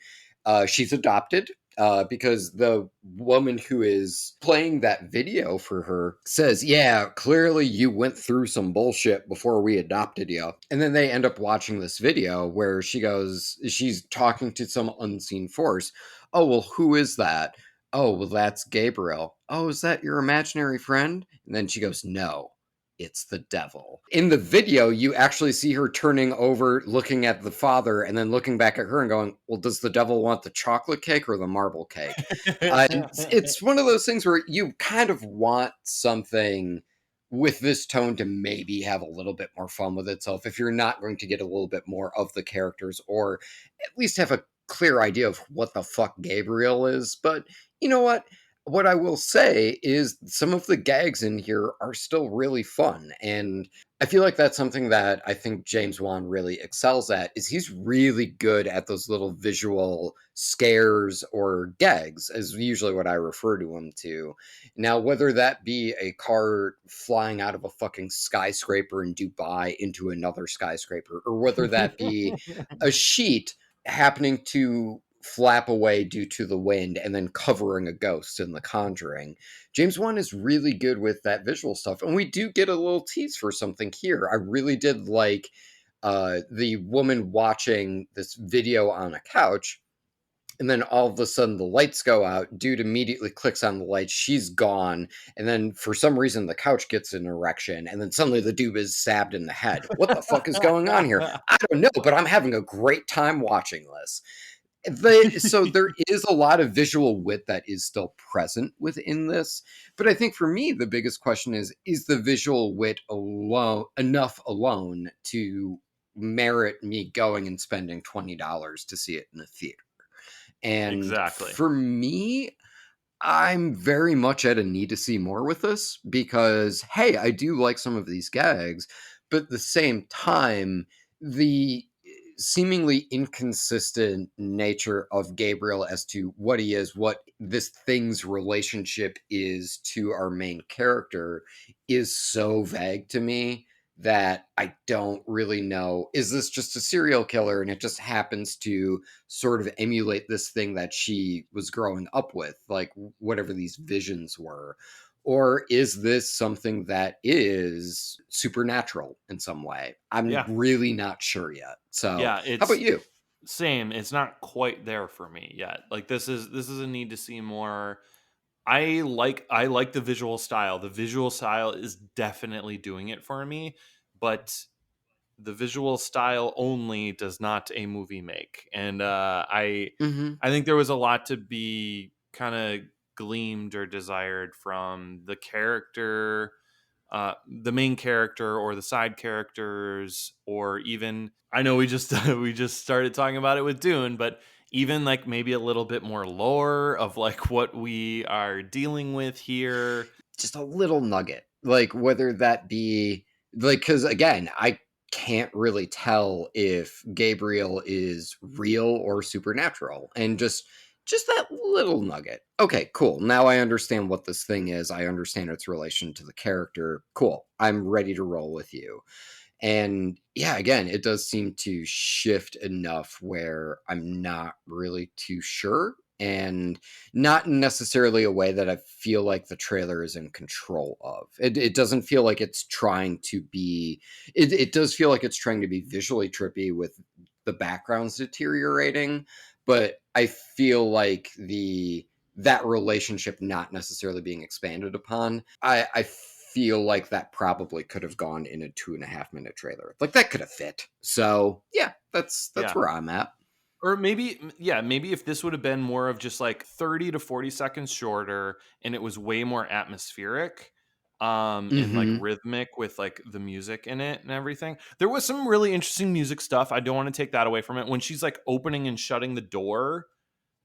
she's adopted. Because the woman who is playing that video for her says, yeah, clearly you went through some bullshit before we adopted you. And then they end up watching this video where she's talking to some unseen force. Oh, well, who is that? Oh, well, that's Gabriel. Oh, is that your imaginary friend? And then she goes, no, it's the devil. In the video, you actually see her turning over, looking at the father, and then looking back at her and going, well, does the devil want the chocolate cake or the marble cake? It's one of those things where you kind of want something with this tone to maybe have a little bit more fun with itself if you're not going to get a little bit more of the characters, or at least have a clear idea of what the fuck Gabriel is. But you know what? What I will say is some of the gags in here are still really fun. And I feel like that's something that I think James Wan really excels at, is he's really good at those little visual scares or gags, is usually what I refer to him to. Now, whether that be a car flying out of a fucking skyscraper in Dubai into another skyscraper, or whether that be a sheet happening to flap away due to the wind and then covering a ghost in The Conjuring. James Wan is really good with that visual stuff. And we do get a little tease for something here. I really did like the woman watching this video on a couch. And then all of a sudden the lights go out. Dude immediately clicks on the lights. She's gone. And then for some reason the couch gets an erection. And then suddenly the dude is stabbed in the head. What the fuck is going on here? I don't know, but I'm having a great time watching this. So there is a lot of visual wit that is still present within this, but I think for me the biggest question is the visual wit alone enough alone to merit me going and spending $20 to see it in the theater? And Exactly. for me, I'm very much at a need to see more with this, because hey, I do like some of these gags, but at the same time, the seemingly inconsistent nature of Gabriel as to what he is, what this thing's relationship is to our main character, is so vague to me that I don't really know. Is this just a serial killer and it just happens to sort of emulate this thing that she was growing up with, like whatever these visions were? Or is this something that is supernatural in some way? I'm Yeah. really not sure yet. So, Yeah, how it's about you? same. It's not quite there for me yet. Like this is a need to see more. I like the visual style. The visual style is definitely doing it for me, but the visual style only does not a movie make. And Hmm. I think there was a lot to be kind of gleamed or desired from the main character or the side characters, or even, I know we just we just started talking about it with Dune, but even like maybe a little bit more lore of like what we are dealing with here. Just a little nugget, like whether that be like, because again, I can't really tell if Gabriel is real or supernatural. And just that little nugget. Okay, cool. Now I understand what this thing is. I understand its relation to the character. Cool. I'm ready to roll with you. And yeah, again, it does seem to shift enough where I'm not really too sure, and not necessarily a way that I feel like the trailer is in control of. It doesn't feel like it's trying to be, it does feel like it's trying to be visually trippy with the backgrounds deteriorating, but I feel like that relationship not necessarily being expanded upon, I feel like that probably could have gone in a 2.5 minute trailer. Like that could have fit. So yeah, that's Yeah. where I'm at. Or maybe if this would have been more of just like 30 to 40 seconds shorter and it was way more atmospheric, and like rhythmic with like the music in it and everything. There was some really interesting music stuff. I don't want to take that away from it. When she's like opening and shutting the door,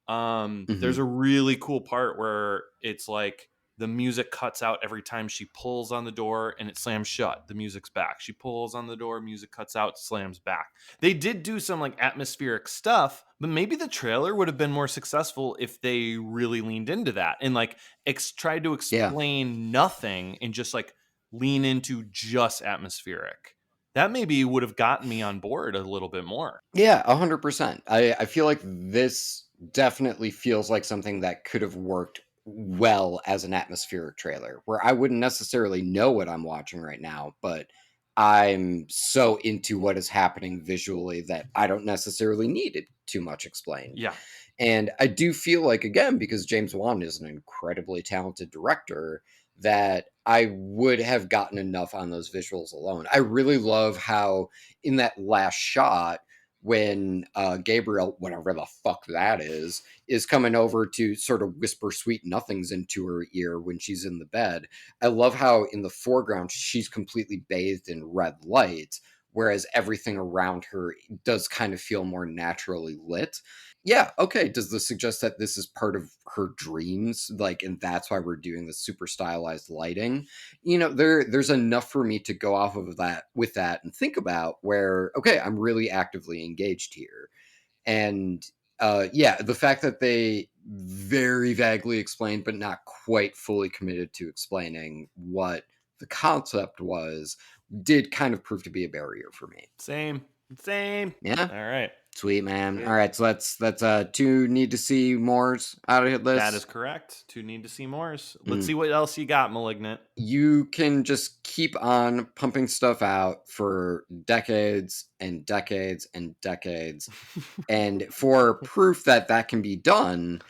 there's a really cool part where it's like the music cuts out every time she pulls on the door and it slams shut. The music's back. She pulls on the door, music cuts out, slams back. They did do some like atmospheric stuff, but maybe the trailer would have been more successful if they really leaned into that and like tried to explain nothing and just like lean into just atmospheric. That maybe would have gotten me on board a little bit more. Yeah, 100%. I feel like this definitely feels like something that could have worked well as an atmospheric trailer, where I wouldn't necessarily know what I'm watching right now, but I'm so into what is happening visually that I don't necessarily need it too much explained. Yeah. And I do feel like, again, because James Wan is an incredibly talented director, that I would have gotten enough on those visuals alone. I really love how in that last shot, when Gabriel, whatever the fuck that is coming over to sort of whisper sweet nothings into her ear when she's in the bed. I love how in the foreground, she's completely bathed in red light, whereas everything around her does kind of feel more naturally lit. Yeah, okay. Does this suggest that this is part of her dreams? Like, and that's why we're doing this super stylized lighting? There's enough for me to go off of that with that and think about where, okay, I'm really actively engaged here. And yeah, the fact that they very vaguely explained, but not quite fully committed to explaining what the concept was, did kind of prove to be a barrier for me. Same. Yeah. All right. Sweet, man. All right, so that's 2 need to see mores out of this. That is correct. 2 need to see mores. Let's see what else you got, Malignant. You can just keep on pumping stuff out for decades and decades and decades. And for proof that that can be done,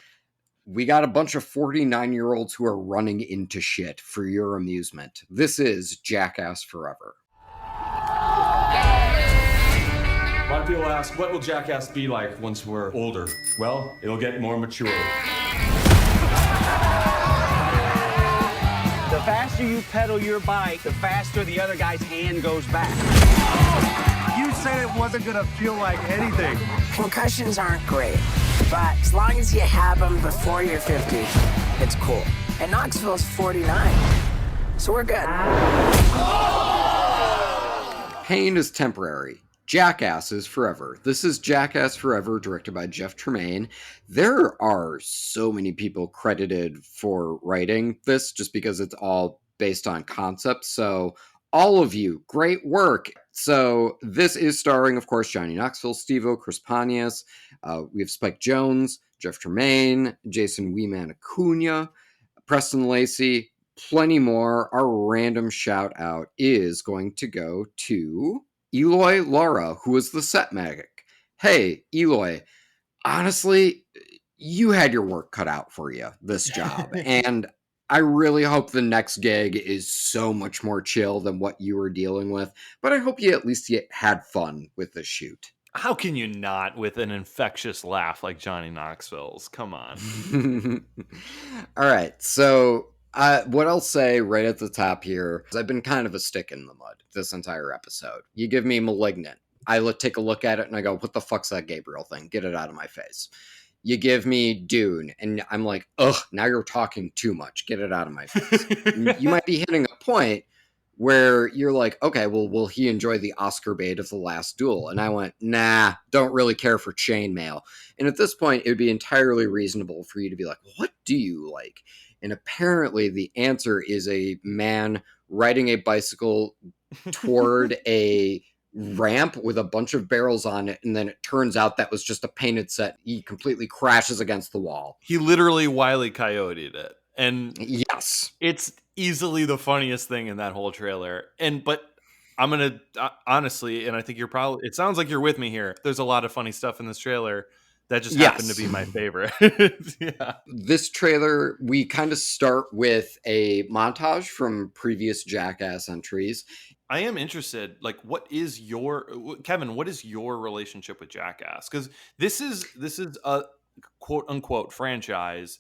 we got a bunch of 49-year-olds who are running into shit for your amusement. This is Jackass Forever. A lot of people ask, what will Jackass be like once we're older? Well, it'll get more mature. The faster you pedal your bike, the faster the other guy's hand goes back. You said it wasn't gonna feel like anything. Concussions aren't great, but as long as you have them before you're 50, it's cool. And Knoxville's 49, so we're good. Pain is temporary. Jackass is forever. This is Jackass Forever, directed by Jeff Tremaine. There are so many people credited for writing this just because it's all based on concepts. So all of you, great work. So this is starring, of course, Johnny Knoxville, Steve-O, Chris Pontius. We have Spike Jonze, Jeff Tremaine, Jason Weeman Acuna, Preston Lacey, plenty more. Our random shout out is going to go to Eloy Lara, who was the set magic. Hey, Eloy, honestly, you had your work cut out for you, this job. And I really hope the next gig is so much more chill than what you were dealing with. But I hope you at least had fun with the shoot. How can you not with an infectious laugh like Johnny Knoxville's? Come on. All right, so what I'll say right at the top here is I've been kind of a stick in the mud this entire episode. You give me Malignant, I take a look at it and I go, what the fuck's that Gabriel thing? Get it out of my face. You give me Dune, and I'm like, ugh, now you're talking too much. Get it out of my face. You might be hitting a point, where you're like, okay, well, will he enjoy the Oscar bait of The Last Duel? And I went, nah, don't really care for chainmail. And at this point, it would be entirely reasonable for you to be like, what do you like? And apparently the answer is a man riding a bicycle toward a ramp with a bunch of barrels on it, and then it turns out that was just a painted set. He completely crashes against the wall. He literally Wile E. Coyote'd it. And yes, it's easily the funniest thing in that whole trailer. But I'm going to honestly, and I think it sounds like you're with me here. There's a lot of funny stuff in this trailer that just happened to be my favorite. Yeah. This trailer, we kind of start with a montage from previous Jackass entries. I am interested, like, Kevin, what is your relationship with Jackass? Because this is a quote unquote franchise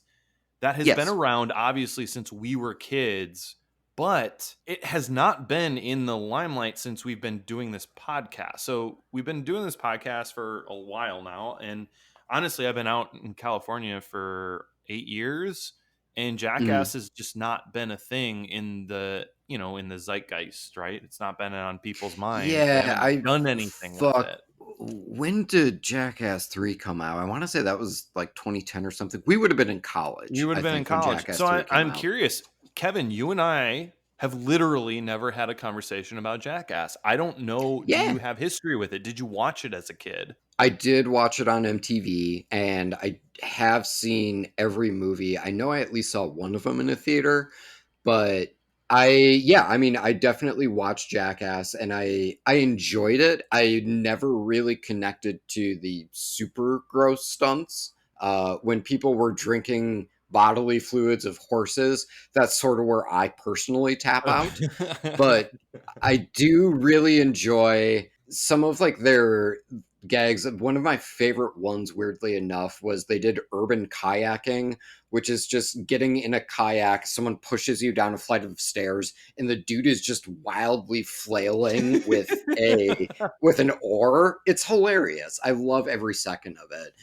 that has been around obviously since we were kids, but it has not been in the limelight since we've been doing this podcast. So we've been doing this podcast for a while now, and honestly, I've been out in California for 8 years, and Jackass has just not been a thing in the zeitgeist, right? It's not been on people's minds. Yeah, I done anything with it. When did Jackass 3 come out? I want to say that was like 2010 or something. We would have been in college. You would have been in college. So I'm curious, Kevin, you and I have literally never had a conversation about Jackass. I don't know. Yeah. Do you have history with it? Did you watch it as a kid? I did watch it on MTV, and I have seen every movie. I know I at least saw one of them in a theater, but I definitely watched Jackass, and I enjoyed it. I never really connected to the super gross stunts. When people were drinking bodily fluids of horses, that's sort of where I personally tap out. But I do really enjoy some of like their gags. One of my favorite ones, weirdly enough, was they did urban kayaking, which is just getting in a kayak, someone pushes you down a flight of stairs, and the dude is just wildly flailing with an oar. It's hilarious. I love every second of it.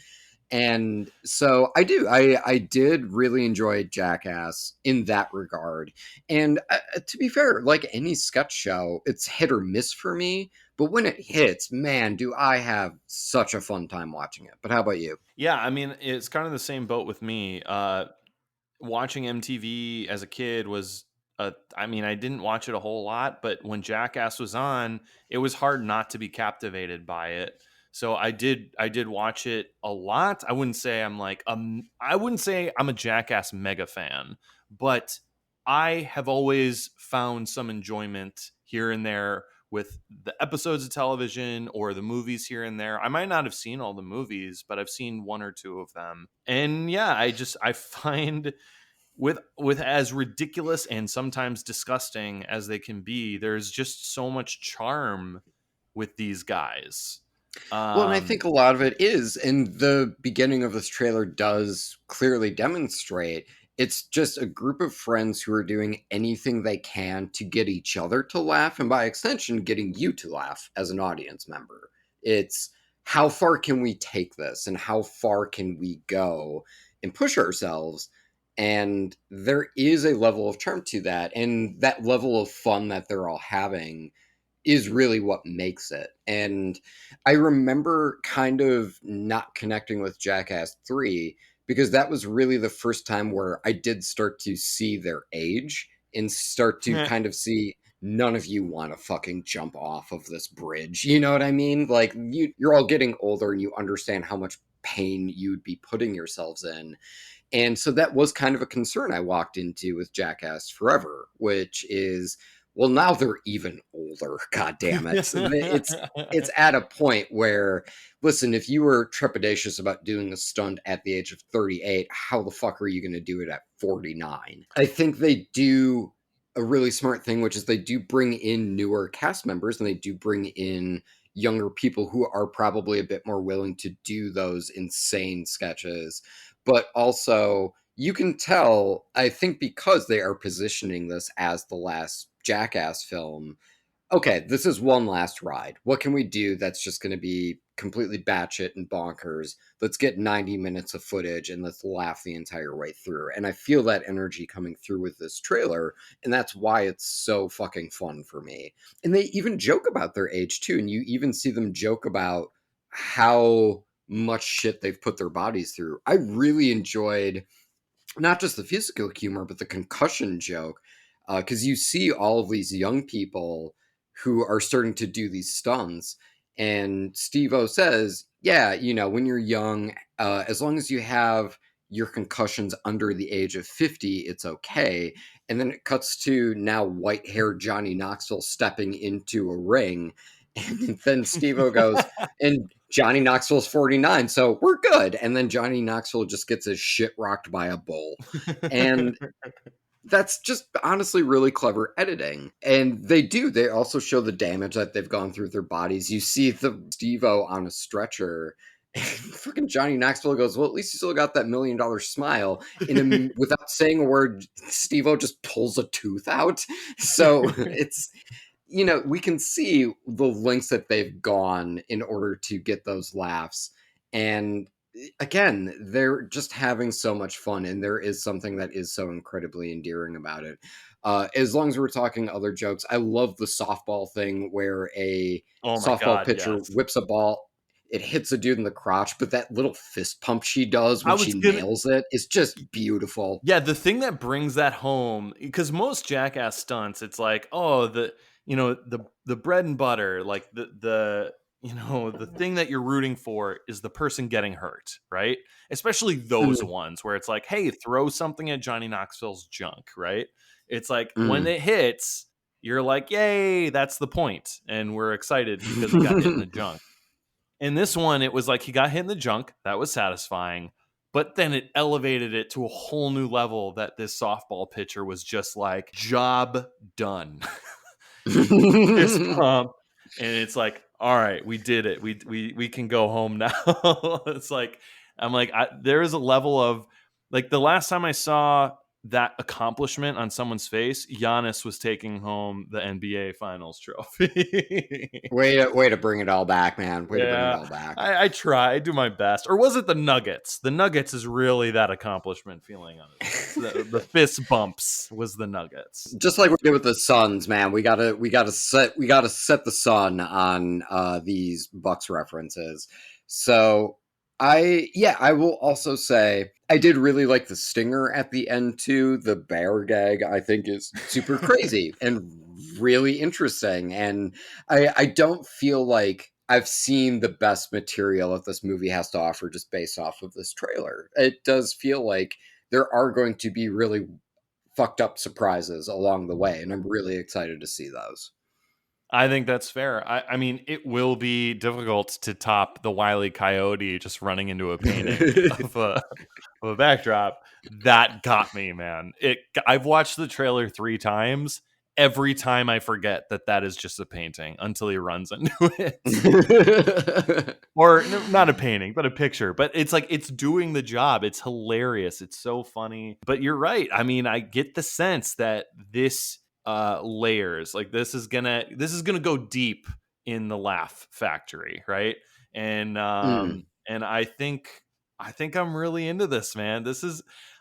And so I did really enjoy Jackass in that regard. And to be fair, like any sketch show, it's hit or miss for me. But when it hits, man, do I have such a fun time watching it. But how about you? Yeah, I mean, it's kind of the same boat with me. Watching MTV as a kid was, I didn't watch it a whole lot, but when Jackass was on, it was hard not to be captivated by it. So I did watch it a lot. I wouldn't say I'm a Jackass mega fan, but I have always found some enjoyment here and there with the episodes of television or the movies here and there. I might not have seen all the movies, but I've seen one or two of them. And yeah, I find with as ridiculous and sometimes disgusting as they can be, there's just so much charm with these guys. Well, and I think a lot of it is, and the beginning of this trailer does clearly demonstrate, it's just a group of friends who are doing anything they can to get each other to laugh, and by extension, getting you to laugh as an audience member. It's how far can we take this, and how far can we go and push ourselves? And there is a level of charm to that, and that level of fun that they're all having is really what makes it. And I remember kind of not connecting with Jackass 3 because that was really the first time where I did start to see their age and start to kind of see none of you want to fucking jump off of this bridge. You know what I mean? Like you're all getting older and you understand how much pain you'd be putting yourselves in. And so that was kind of a concern I walked into with Jackass Forever, which is, well, now they're even older. God damn it. It's at a point where, listen, if you were trepidatious about doing a stunt at the age of 38, how the fuck are you going to do it at 49? I think they do a really smart thing, which is they do bring in newer cast members and they do bring in younger people who are probably a bit more willing to do those insane sketches. But also, you can tell, I think because they are positioning this as the last Jackass film, okay, this is one last ride. What can we do that's just going to be completely batshit and bonkers? Let's get 90 minutes of footage and let's laugh the entire way through. And I feel that energy coming through with this trailer, and that's why it's so fucking fun for me. And they even joke about their age too, and you even see them joke about how much shit they've put their bodies through. I really enjoyed not just the physical humor, but the concussion joke, because you see all of these young people who are starting to do these stunts, and Steve-O says, "Yeah, you know, when you're young, as long as you have your concussions under the age of 50, it's okay." And then it cuts to now white-haired Johnny Knoxville stepping into a ring, and then Steve-O goes, "And Johnny Knoxville's 49, so we're good." And then Johnny Knoxville just gets his shit rocked by a bull. And that's just honestly really clever editing. And they also show the damage that they've gone through their bodies. You see the Steve-O on a stretcher. And fucking Johnny Knoxville goes, "Well, at least you still got that $1 million smile." Without saying a word, Steve-O just pulls a tooth out. So it's, you know, we can see the lengths that they've gone in order to get those laughs. And again, they're just having so much fun, and there is something that is so incredibly endearing about it. As long as we're talking other jokes, I love the softball thing where a softball pitcher whips a ball, it hits a dude in the crotch, but that little fist pump she does when she nails it is just beautiful. Yeah, the thing that brings that home, because most Jackass stunts, it's like, oh, the bread and butter, like the thing that you're rooting for is the person getting hurt, right? Especially those ones where it's like, hey, throw something at Johnny Knoxville's junk, right? It's like when it hits, you're like, yay, that's the point. And we're excited because he got hit in the junk. In this one, it was like he got hit in the junk. That was satisfying. But then it elevated it to a whole new level that this softball pitcher was just like, job done. Fist pump. And it's like, all right, we did it. We can go home now. It's like, I'm like, there is a level of, like, the last time I saw that accomplishment on someone's face, Giannis was taking home the NBA Finals trophy. Way to bring it all back, man. Way to bring it all back. I try. I do my best. Or was it the Nuggets? The Nuggets is really that accomplishment feeling on it. The fist bumps was the Nuggets. Just like we did with the Suns, man. We gotta set the sun on these Bucks references. So I will also say I did really like the stinger at the end too. The bear gag, I think, is super crazy and really interesting. And I don't feel like I've seen the best material that this movie has to offer just based off of this trailer. It does feel like there are going to be really fucked up surprises along the way, and I'm really excited to see those. I think that's fair. I mean, it will be difficult to top the Wile E. Coyote just running into a painting of a backdrop. That got me, man. I've watched the trailer 3 times. Every time I forget that is just a painting until he runs into it. Or not a painting, but a picture. But it's like, it's doing the job. It's hilarious. It's so funny. But you're right. I mean, I get the sense that this layers, like this is gonna go deep in the laugh factory, right? And and I think I'm really into this, man.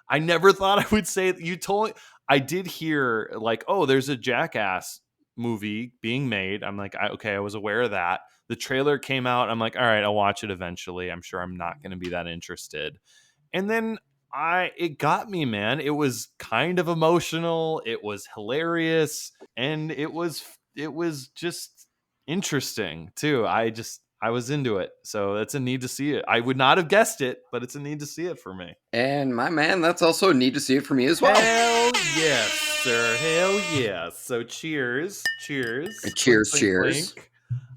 I never thought I would say that. I did hear like, oh, there's a Jackass movie being made. I'm like, okay, I was aware of that. The trailer came out. I'm like, all right, I'll watch it eventually. I'm sure I'm not going to be that interested. And then it got me, man. It was kind of emotional. It was hilarious, and it was just interesting too. I was into it. So that's a need to see it. I would not have guessed it, but it's a need to see it for me. And my man, that's also a need to see it for me as well. Hell yes, sir. Hell yes. So cheers. Cheers. Clink.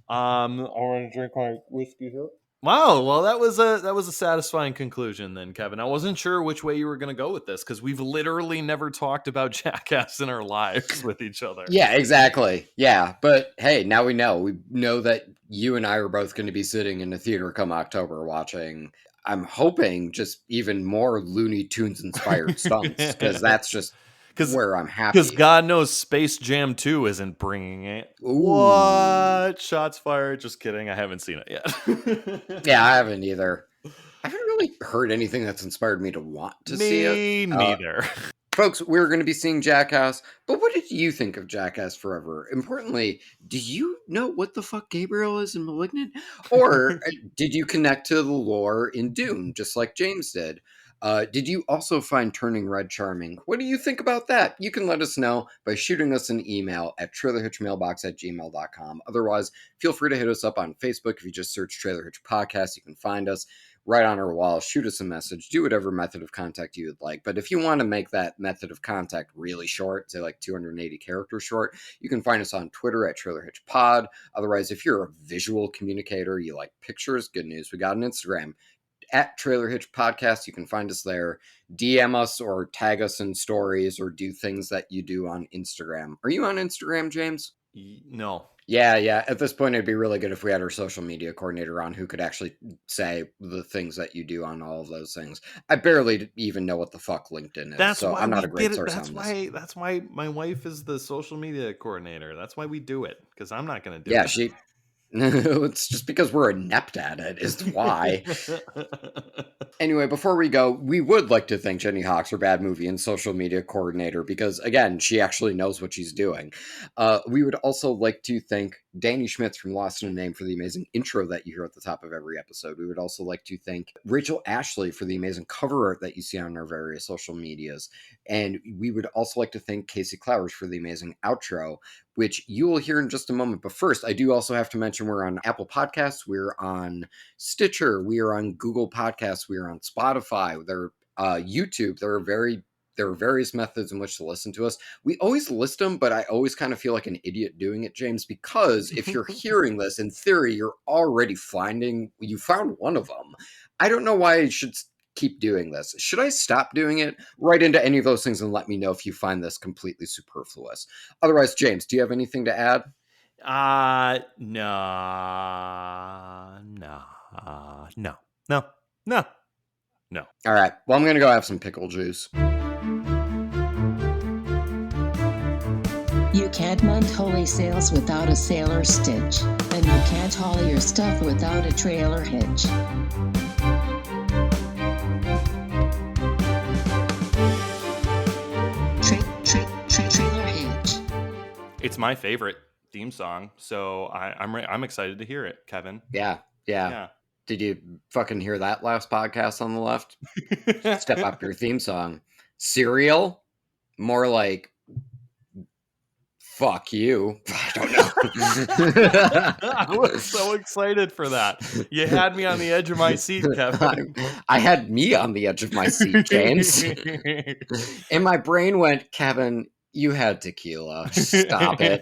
I want to drink my whiskey here. Wow, well, that was a satisfying conclusion then, Kevin. I wasn't sure which way you were going to go with this because we've literally never talked about Jackass in our lives with each other. Yeah, exactly. Yeah, but hey, now we know. We know that you and I are both going to be sitting in the theater come October watching, I'm hoping, just even more Looney Tunes inspired stunts, because that's just where I'm happy. Because God knows Space Jam 2 isn't bringing it. Ooh. What? Shots fired. Just kidding. I haven't seen it yet. Yeah, I haven't either. I haven't really heard anything that's inspired me to want to see it. Me neither. Folks, we're going to be seeing Jackass, but what did you think of Jackass Forever? Importantly, do you know what the fuck Gabriel is in Malignant? Or did you connect to the lore in Dune, just like James did? Did you also find Turning Red charming? What do you think about that? You can let us know by shooting us an email at trailerhitchmailbox@gmail.com. Otherwise, feel free to hit us up on Facebook. If you just search Trailer Hitch Podcast, you can find us right on our wall. Shoot us a message. Do whatever method of contact you would like. But if you want to make that method of contact really short, say like 280 characters short, you can find us on Twitter at Trailer Hitch Pod. Otherwise, if you're a visual communicator, you like pictures, good news. We got an Instagram at Trailer Hitch Podcast. You can find us there. DM us or tag us in stories or do things that you do on Instagram. Are you on Instagram, James? No. Yeah. At this point, it'd be really good if we had our social media coordinator on who could actually say the things that you do on all of those things. I barely even know what the fuck LinkedIn is, so I'm not a great source on this. That's why my wife is the social media coordinator. That's why we do it, because I'm not going to do it. Yeah, it's just because we're inept at it is why. Anyway, before we go, we would like to thank Jenny Hawks, our Bad Movie and social media coordinator, because, again, she actually knows what she's doing. We would also like to thank Danny Schmitz from Lost in a Name for the amazing intro that you hear at the top of every episode. We would also like to thank Rachel Ashley for the amazing cover art that you see on our various social medias. And we would also like to thank Casey Clowers for the amazing outro, which you will hear in just a moment. But first, I do also have to mention we're on Apple Podcasts, we're on Stitcher, we are on Google Podcasts, we are on Spotify, there YouTube. There are various methods in which to listen to us. We always list them, but I always kind of feel like an idiot doing it, James, because if you're hearing this, in theory, you're already you found one of them. I don't know why I should keep doing this. Should I stop doing it? Write into any of those things and let me know if you find this completely superfluous. Otherwise, James, do you have anything to add? No. All right. Well, I'm going to go have some pickle juice. You can't mount holy sails without a sailor stitch, and you can't haul your stuff without a trailer hitch. Trailer hitch. It's my favorite theme song, so I'm excited to hear it, Kevin. Yeah. Did you fucking hear that last podcast on the left? Step up your theme song. Serial? More like, fuck you. I don't know. I was so excited for that. You had me on the edge of my seat, Kevin. I had me on the edge of my seat, James. And my brain went, Kevin, you had tequila. Stop it.